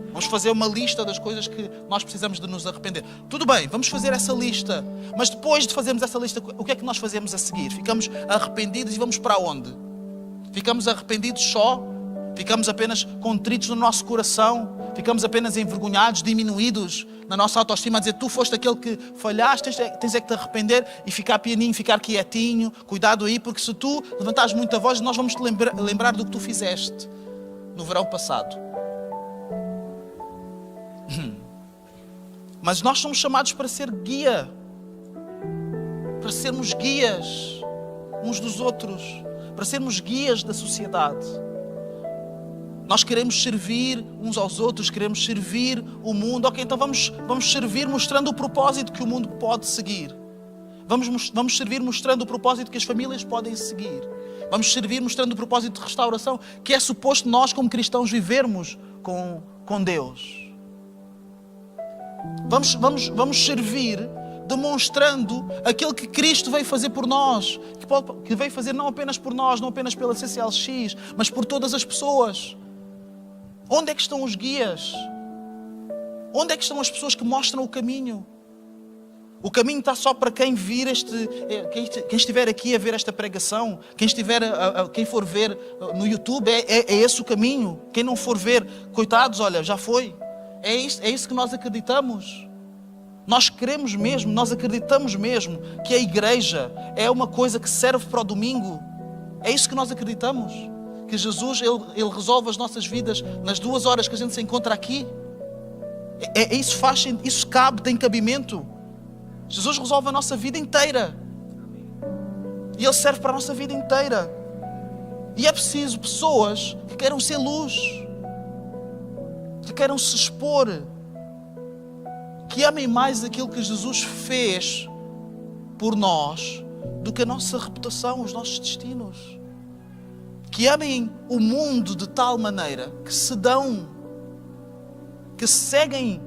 Vamos fazer uma lista das coisas que nós precisamos de nos arrepender. Tudo bem, vamos fazer essa lista. Mas depois de fazermos essa lista, o que é que nós fazemos a seguir? Ficamos arrependidos e vamos para onde? Ficamos arrependidos só? Ficamos apenas contritos no nosso coração? Ficamos apenas envergonhados, diminuídos na nossa autoestima, a dizer: tu foste aquele que falhaste, tens é que te arrepender e ficar pianinho, ficar quietinho. Cuidado aí, porque se tu levantares muita voz, nós vamos te lembrar do que tu fizeste no verão passado. Mas nós somos chamados para ser guia, para sermos guias uns dos outros, para sermos guias da sociedade. Nós queremos servir uns aos outros, queremos servir o mundo. Ok, então vamos servir mostrando o propósito que o mundo pode seguir. Vamos servir mostrando o propósito que as famílias podem seguir. Vamos servir mostrando o propósito de restauração que é suposto nós como cristãos vivermos com Deus. Vamos servir demonstrando aquilo que Cristo veio fazer por nós, que veio fazer não apenas por nós, não apenas pela CCLX, mas por todas as pessoas. Onde é que estão os guias? Onde é que estão as pessoas que mostram o caminho? O caminho está só para quem vir quem estiver aqui a ver esta pregação, quem for ver no YouTube, é esse o caminho. Quem não for ver, coitados, olha, já foi. É isso que nós acreditamos. Nós queremos mesmo, nós acreditamos mesmo que a igreja é uma coisa que serve para o domingo. É isso que nós acreditamos. Que Jesus, Ele resolve as nossas vidas nas 2 horas que a gente se encontra aqui. Isso cabe, tem cabimento. Jesus resolve a nossa vida inteira. E Ele serve para a nossa vida inteira. E é preciso pessoas que queiram ser luz, que queiram se expor, que amem mais aquilo que Jesus fez por nós do que a nossa reputação, os nossos destinos. Que amem o mundo de tal maneira que se dão, que seguem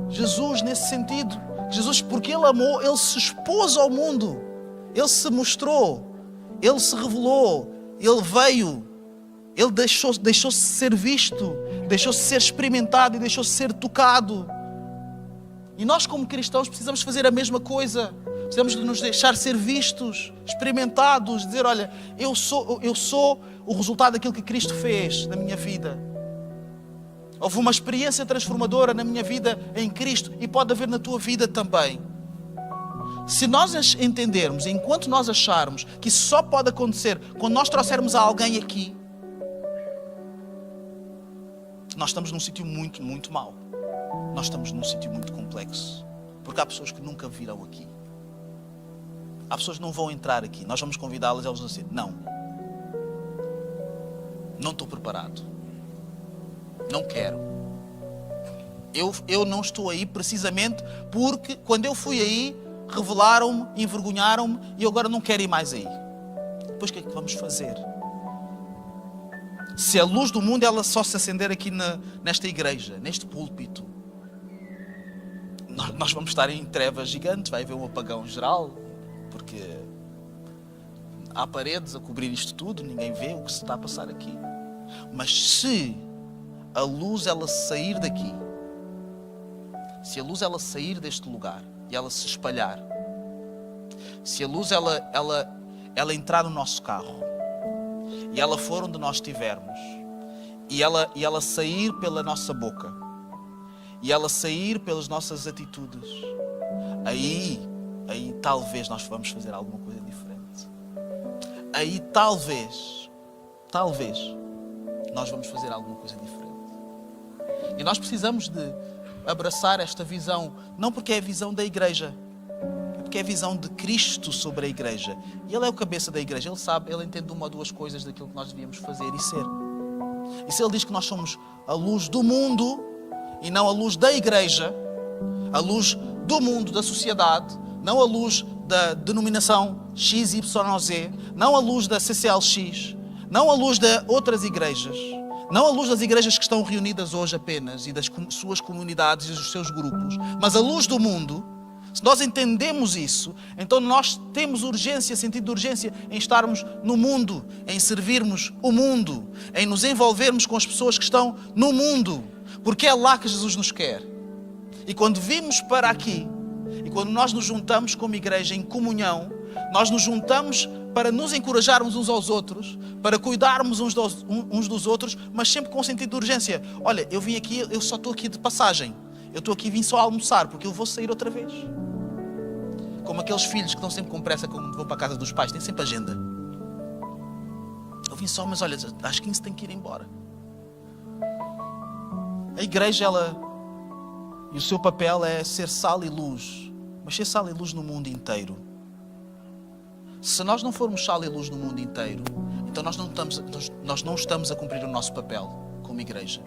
Jesus nesse sentido. Jesus, porque Ele amou, Ele se expôs ao mundo, Ele se mostrou, Ele se revelou, Ele veio, Ele deixou-se ser visto, deixou-se ser experimentado e deixou-se ser tocado. E nós como cristãos precisamos fazer a mesma coisa. Precisamos de nos deixar ser vistos, experimentados, dizer, olha, eu sou o resultado daquilo que Cristo fez na minha vida. Houve uma experiência transformadora na minha vida em Cristo e pode haver na tua vida também. Se nós entendermos, enquanto nós acharmos que isso só pode acontecer quando nós trouxermos alguém aqui, nós estamos num sítio muito, muito mau. Nós estamos num sítio muito complexo. Porque há pessoas que nunca virão aqui. Há pessoas que não vão entrar aqui. Nós vamos convidá-las e eles vão dizer, não estou preparado. Não quero. Eu não estou aí precisamente porque quando eu fui aí, revelaram-me, envergonharam-me e eu agora não quero ir mais aí. Depois o que é que vamos fazer? Se a luz do mundo ela só se acender aqui nesta igreja, neste púlpito, nós vamos estar em trevas gigantes, vai haver um apagão geral, porque há paredes a cobrir isto tudo, ninguém vê o que se está a passar aqui. Mas se a luz ela sair daqui, se a luz ela sair deste lugar e ela se espalhar, se a luz ela entrar no nosso carro e ela for onde nós estivermos e ela sair pela nossa boca e ela sair pelas nossas atitudes, aí talvez nós vamos fazer alguma coisa diferente. Aí talvez nós vamos fazer alguma coisa diferente. E nós precisamos de abraçar esta visão, não porque é a visão da igreja, é porque é a visão de Cristo sobre a igreja. E Ele é o cabeça da igreja, Ele sabe, Ele entende uma ou duas coisas daquilo que nós devíamos fazer e ser. E se Ele diz que nós somos a luz do mundo e não a luz da igreja, a luz do mundo, da sociedade, não a luz da denominação XYZ, não a luz da CCLX, não a luz de outras igrejas, não a luz das igrejas que estão reunidas hoje apenas e das suas comunidades e dos seus grupos, mas a luz do mundo. Se nós entendemos isso, então nós temos urgência, sentido de urgência em estarmos no mundo, em servirmos o mundo, em nos envolvermos com as pessoas que estão no mundo, porque é lá que Jesus nos quer. E quando vimos para aqui, e quando nós nos juntamos como igreja em comunhão, nós nos juntamos para nos encorajarmos uns aos outros, para cuidarmos uns dos outros, mas sempre com sentido de urgência. Olha, eu vim aqui, eu só estou aqui de passagem. Eu estou aqui, vim só almoçar, porque eu vou sair outra vez. Como aqueles filhos que estão sempre com pressa quando vão para a casa dos pais, têm sempre agenda. Eu vim só, mas olha, às 15 tenho que ir embora. A igreja, E o seu papel é ser sal e luz, mas ser sal e luz no mundo inteiro. Se nós não formos sal e luz no mundo inteiro, então nós não estamos a cumprir o nosso papel como igreja.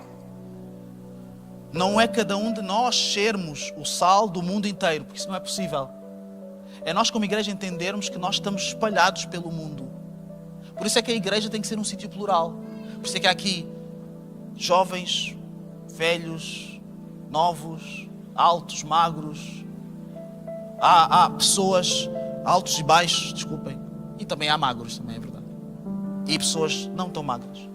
Não é cada um de nós sermos o sal do mundo inteiro, porque isso não é possível. É nós como igreja entendermos que nós estamos espalhados pelo mundo. Por isso é que a igreja tem que ser um sítio plural. Por isso é que há aqui jovens, velhos, novos, altos, magros. Há pessoas altos e baixos, desculpem. E também há magros, também é verdade. E pessoas não tão magras.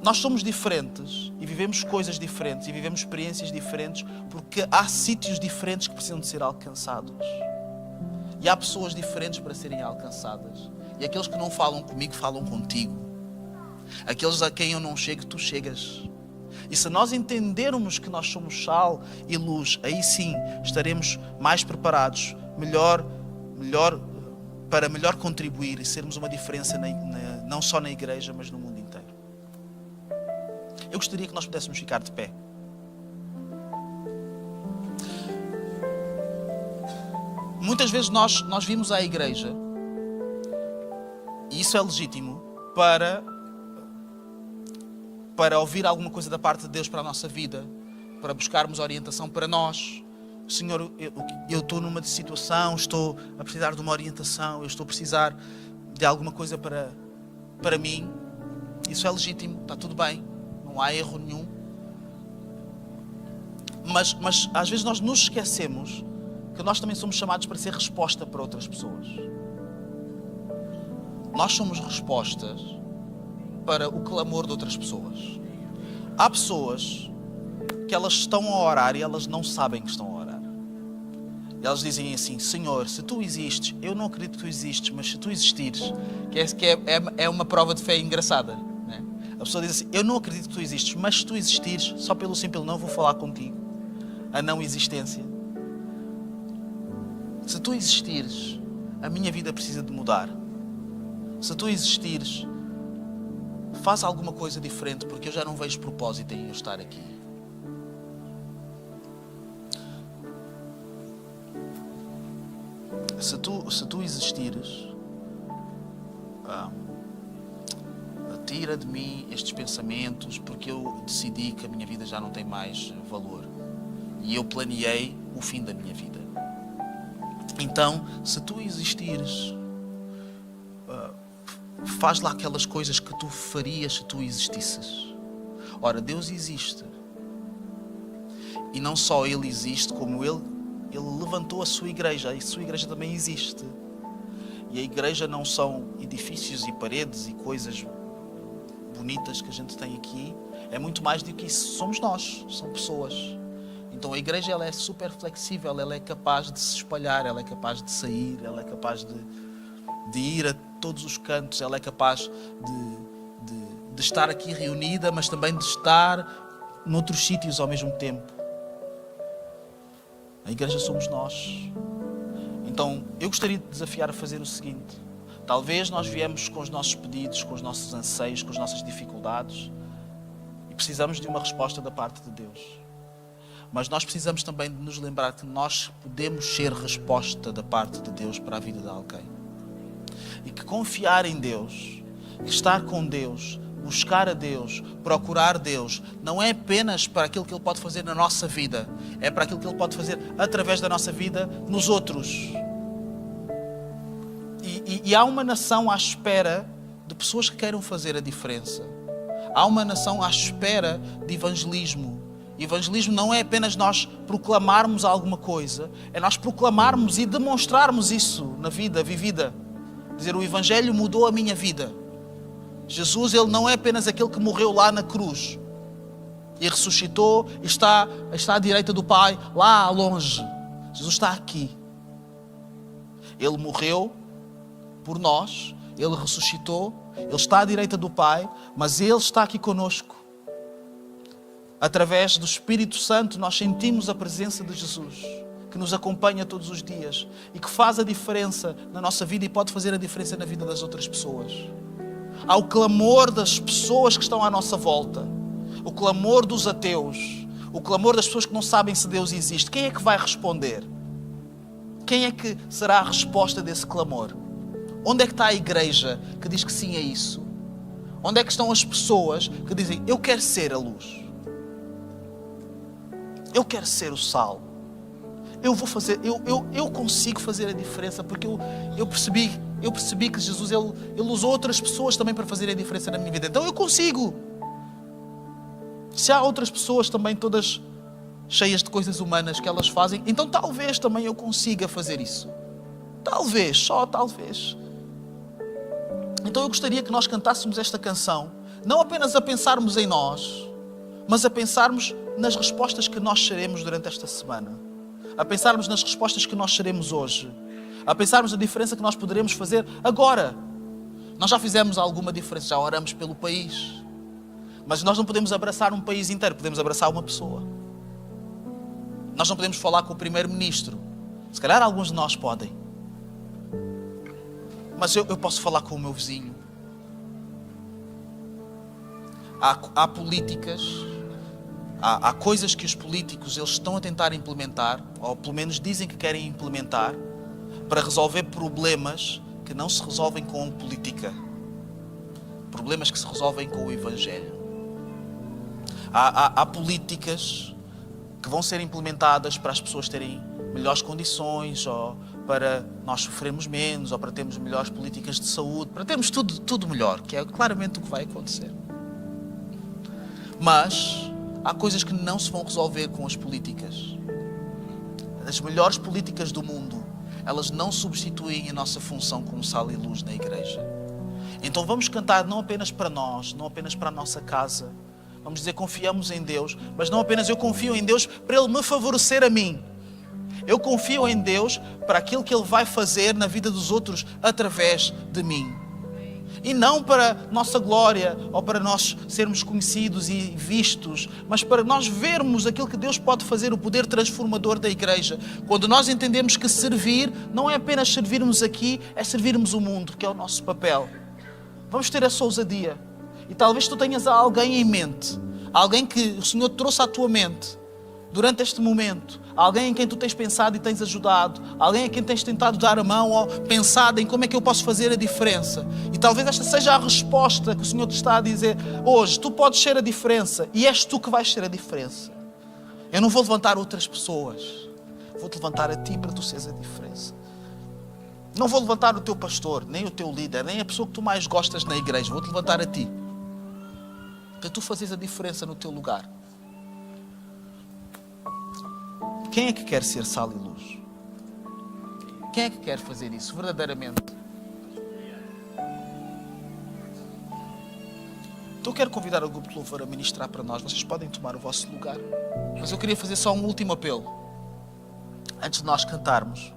Nós somos diferentes e vivemos coisas diferentes e vivemos experiências diferentes porque há sítios diferentes que precisam de ser alcançados. E há pessoas diferentes para serem alcançadas. E aqueles que não falam comigo, falam contigo. Aqueles a quem eu não chego, tu chegas. E se nós entendermos que nós somos sal e luz, aí sim estaremos mais preparados, para melhor contribuir e sermos uma diferença não só na igreja, mas no mundo inteiro. Eu gostaria que nós pudéssemos ficar de pé. Muitas vezes nós vimos à igreja, e isso é legítimo, para ouvir alguma coisa da parte de Deus para a nossa vida, para buscarmos orientação para nós. Senhor, eu estou numa situação, estou a precisar de uma orientação, eu estou a precisar de alguma coisa para mim. Isso é legítimo, está tudo bem, não há erro nenhum. Mas às vezes nós nos esquecemos que nós também somos chamados para ser resposta para outras pessoas. Nós somos respostas para o clamor de outras pessoas. Há pessoas que elas estão a orar e elas não sabem que estão a orar. E elas dizem assim: Senhor, se tu existes, eu não acredito que tu existes, mas se tu existires, é uma prova de fé engraçada, né? A pessoa diz assim: eu não acredito que tu existes, mas se tu existires, só pelo simples não vou falar contigo. A não existência. Se tu existires, a minha vida precisa de mudar. Se tu existires, faz alguma coisa diferente, porque eu já não vejo propósito em eu estar aqui. Se tu existires, tira de mim estes pensamentos, porque eu decidi que a minha vida já não tem mais valor. E eu planeei o fim da minha vida. Então, se tu existires, faz lá aquelas coisas que tu farias se tu existisses. Ora, Deus existe. E não só Ele existe, como Ele levantou a sua igreja. E a sua igreja também existe. E a igreja não são edifícios e paredes e coisas bonitas que a gente tem aqui. É muito mais do que isso. Somos nós, são pessoas. Então a igreja ela é super flexível, ela é capaz de se espalhar, ela é capaz de sair, ela é capaz de ir a todos os cantos, ela é capaz de estar aqui reunida, mas também de estar noutros sítios ao mesmo tempo. A igreja somos nós. Então eu gostaria de desafiar a fazer o seguinte: talvez nós viemos com os nossos pedidos, com os nossos anseios, com as nossas dificuldades e precisamos de uma resposta da parte de Deus. Mas nós precisamos também de nos lembrar que nós podemos ser resposta da parte de Deus para a vida de alguém. E que confiar em Deus, que estar com Deus, buscar a Deus, procurar Deus, não é apenas para aquilo que Ele pode fazer na nossa vida, é para aquilo que Ele pode fazer através da nossa vida nos outros. E há uma nação à espera de pessoas que queiram fazer a diferença. Há uma nação à espera de evangelismo. Evangelismo não é apenas nós proclamarmos alguma coisa, é nós proclamarmos e demonstrarmos isso na vida vivida. Dizer, o Evangelho mudou a minha vida. Jesus, Ele não é apenas aquele que morreu lá na cruz e ressuscitou e está à direita do Pai, lá longe. Jesus está aqui. Ele morreu por nós, Ele ressuscitou, Ele está à direita do Pai, mas Ele está aqui conosco. Através do Espírito Santo nós sentimos a presença de Jesus, que nos acompanha todos os dias e que faz a diferença na nossa vida e pode fazer a diferença na vida das outras pessoas. Há o clamor das pessoas que estão à nossa volta, o clamor dos ateus, o clamor das pessoas que não sabem se Deus existe, quem é que vai responder? Quem é que será a resposta desse clamor? Onde é que está a igreja que diz que sim a isso? Onde é que estão as pessoas que dizem, eu quero ser a luz? Eu quero ser o sal. Eu consigo fazer a diferença, porque eu percebi que Jesus ele usou outras pessoas também para fazer a diferença na minha vida. Então eu consigo. Se há outras pessoas também todas cheias de coisas humanas que elas fazem, então talvez também eu consiga fazer isso. Talvez, só talvez. Então eu gostaria que nós cantássemos esta canção, não apenas a pensarmos em nós, mas a pensarmos nas respostas que nós seremos durante esta semana. A pensarmos nas respostas que nós seremos hoje. A pensarmos na diferença que nós poderemos fazer agora. Nós já fizemos alguma diferença, já oramos pelo país. Mas nós não podemos abraçar um país inteiro, podemos abraçar uma pessoa. Nós não podemos falar com o primeiro-ministro. Se calhar alguns de nós podem. Mas eu posso falar com o meu vizinho. Há políticas, há coisas que os políticos eles estão a tentar implementar, ou pelo menos dizem que querem implementar, para resolver problemas que não se resolvem com política. Problemas que se resolvem com o Evangelho. Há políticas que vão ser implementadas para as pessoas terem melhores condições, ou para nós sofrermos menos, ou para termos melhores políticas de saúde, para termos tudo melhor, que é claramente o que vai acontecer. Mas há coisas que não se vão resolver com as políticas. As melhores políticas do mundo, elas não substituem a nossa função como sal e luz na igreja. Então vamos cantar não apenas para nós, não apenas para a nossa casa. Vamos dizer, confiamos em Deus, mas não apenas eu confio em Deus para Ele me favorecer a mim. Eu confio em Deus para aquilo que Ele vai fazer na vida dos outros através de mim. E não para nossa glória ou para nós sermos conhecidos e vistos, mas para nós vermos aquilo que Deus pode fazer, o poder transformador da igreja. Quando nós entendemos que servir não é apenas servirmos aqui, é servirmos o mundo, que é o nosso papel. Vamos ter essa ousadia. E talvez tu tenhas alguém em mente, alguém que o Senhor trouxe à tua mente durante este momento, alguém em quem tu tens pensado e tens ajudado, alguém a quem tens tentado dar a mão ou pensado em como é que eu posso fazer a diferença. E talvez esta seja a resposta que o Senhor te está a dizer hoje. Tu podes ser a diferença e és tu que vais ser a diferença. Eu não vou levantar outras pessoas, vou-te levantar a ti para tu seres a diferença. Não vou levantar o teu pastor, nem o teu líder, nem a pessoa que tu mais gostas na igreja, vou-te levantar a ti para tu fazeres a diferença no teu lugar. Quem é que quer ser sal e luz? Quem é que quer fazer isso verdadeiramente? Então eu quero convidar o grupo de louvor a ministrar para nós. Vocês podem tomar o vosso lugar. Mas eu queria fazer só um último apelo. Antes de nós cantarmos.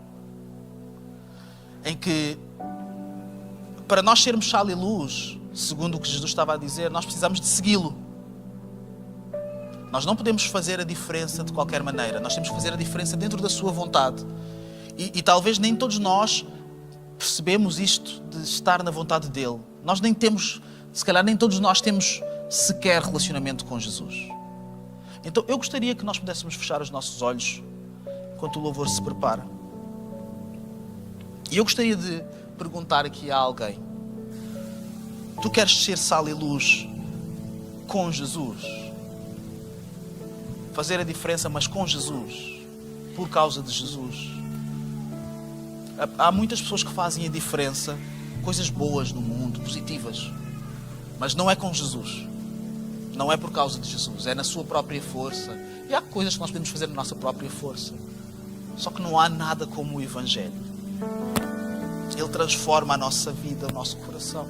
Em que, para nós sermos sal e luz, segundo o que Jesus estava a dizer, nós precisamos de segui-lo. Nós não podemos fazer a diferença de qualquer maneira. Nós temos que fazer a diferença dentro da sua vontade. E talvez nem todos nós percebemos isto de estar na vontade dele. Nós nem temos, se calhar nem todos nós temos sequer relacionamento com Jesus. Então eu gostaria que nós pudéssemos fechar os nossos olhos enquanto o louvor se prepara. E eu gostaria de perguntar aqui a alguém: tu queres ser sal e luz com Jesus? Fazer a diferença, mas com Jesus, por causa de Jesus. Há muitas pessoas que fazem a diferença, coisas boas no mundo, positivas, mas não é com Jesus, não é por causa de Jesus, é na sua própria força. E há coisas que nós podemos fazer na nossa própria força, só que não há nada como o Evangelho. Ele transforma a nossa vida, o nosso coração.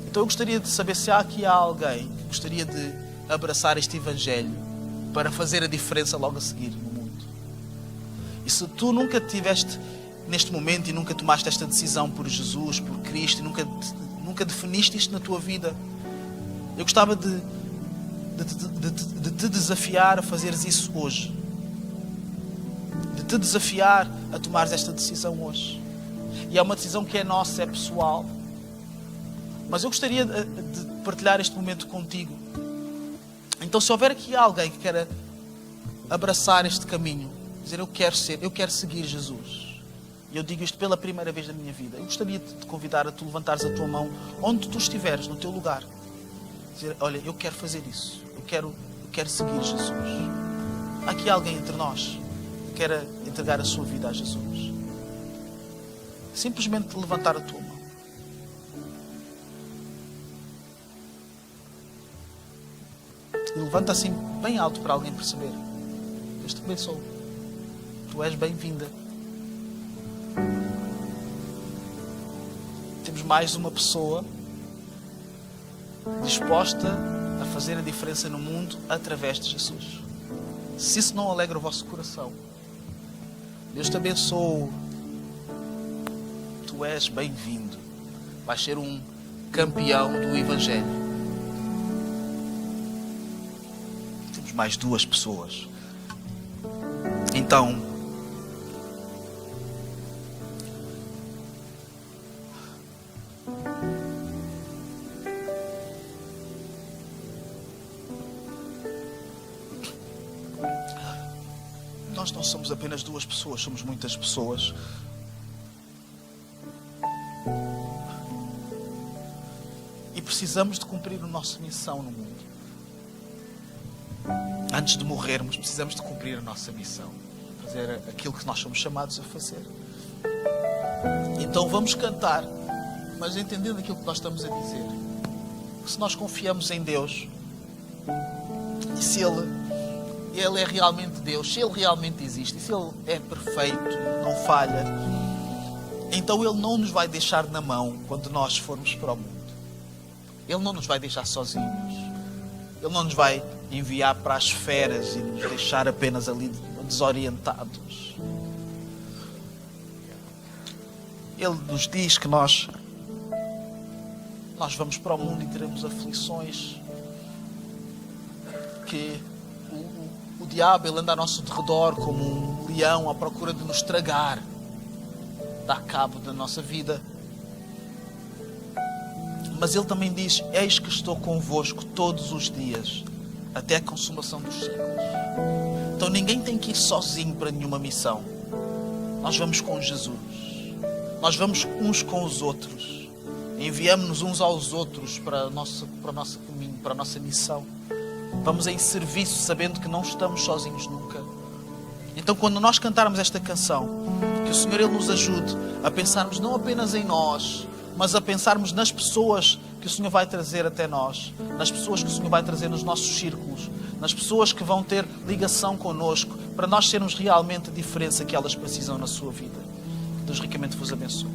Então eu gostaria de saber se há aqui alguém que gostaria de abraçar este Evangelho para fazer a diferença logo a seguir no mundo. E se tu nunca tiveste neste momento e nunca tomaste esta decisão por Jesus, por Cristo, e nunca definiste isto na tua vida, eu gostava de te desafiar a fazeres isso hoje. De te desafiar a tomares esta decisão hoje. E é uma decisão que é nossa, é pessoal. Mas eu gostaria de partilhar este momento contigo, em Então, se houver aqui alguém que queira abraçar este caminho, dizer eu quero seguir Jesus, e eu digo isto pela primeira vez na minha vida, eu gostaria de te convidar a tu levantares a tua mão onde tu estiveres, no teu lugar. Dizer, olha, eu quero fazer isso, eu quero seguir Jesus. Há aqui alguém entre nós que queira entregar a sua vida a Jesus. Simplesmente levantar a tua mão. E levanta assim bem alto para alguém perceber. Deus te abençoe. Tu és bem-vinda. Temos mais uma pessoa disposta a fazer a diferença no mundo através de Jesus. Se isso não alegra o vosso coração, Deus te abençoe. Tu és bem-vindo. Vais ser um campeão do Evangelho. Temos mais 2 pessoas. Então, nós não somos apenas 2 pessoas, somos muitas pessoas. E precisamos de cumprir a nossa missão no mundo. Antes de morrermos, precisamos de cumprir a nossa missão. Fazer aquilo que nós somos chamados a fazer. Então vamos cantar, mas entendendo aquilo que nós estamos a dizer. Se nós confiamos em Deus, e se Ele é realmente Deus, se Ele realmente existe, e se Ele é perfeito, não falha, então Ele não nos vai deixar na mão quando nós formos para o mundo. Ele não nos vai deixar sozinhos. Ele não nos vai enviar para as feras e nos deixar apenas ali desorientados. Ele nos diz que nós vamos para o mundo e teremos aflições, que o diabo ele anda ao nosso derredor como um leão à procura de nos tragar, dar cabo da nossa vida. Mas Ele também diz, eis que estou convosco todos os dias, até a consumação dos séculos. Então ninguém tem que ir sozinho para nenhuma missão. Nós vamos com Jesus. Nós vamos uns com os outros. Enviamos-nos uns aos outros para o nosso caminho, para a nossa missão. Vamos em serviço, sabendo que não estamos sozinhos nunca. Então quando nós cantarmos esta canção, que o Senhor Ele nos ajude a pensarmos não apenas em nós, mas a pensarmos nas pessoas que o Senhor vai trazer até nós, nas pessoas que o Senhor vai trazer nos nossos círculos, nas pessoas que vão ter ligação connosco, para nós sermos realmente a diferença que elas precisam na sua vida. Que Deus ricamente vos abençoe.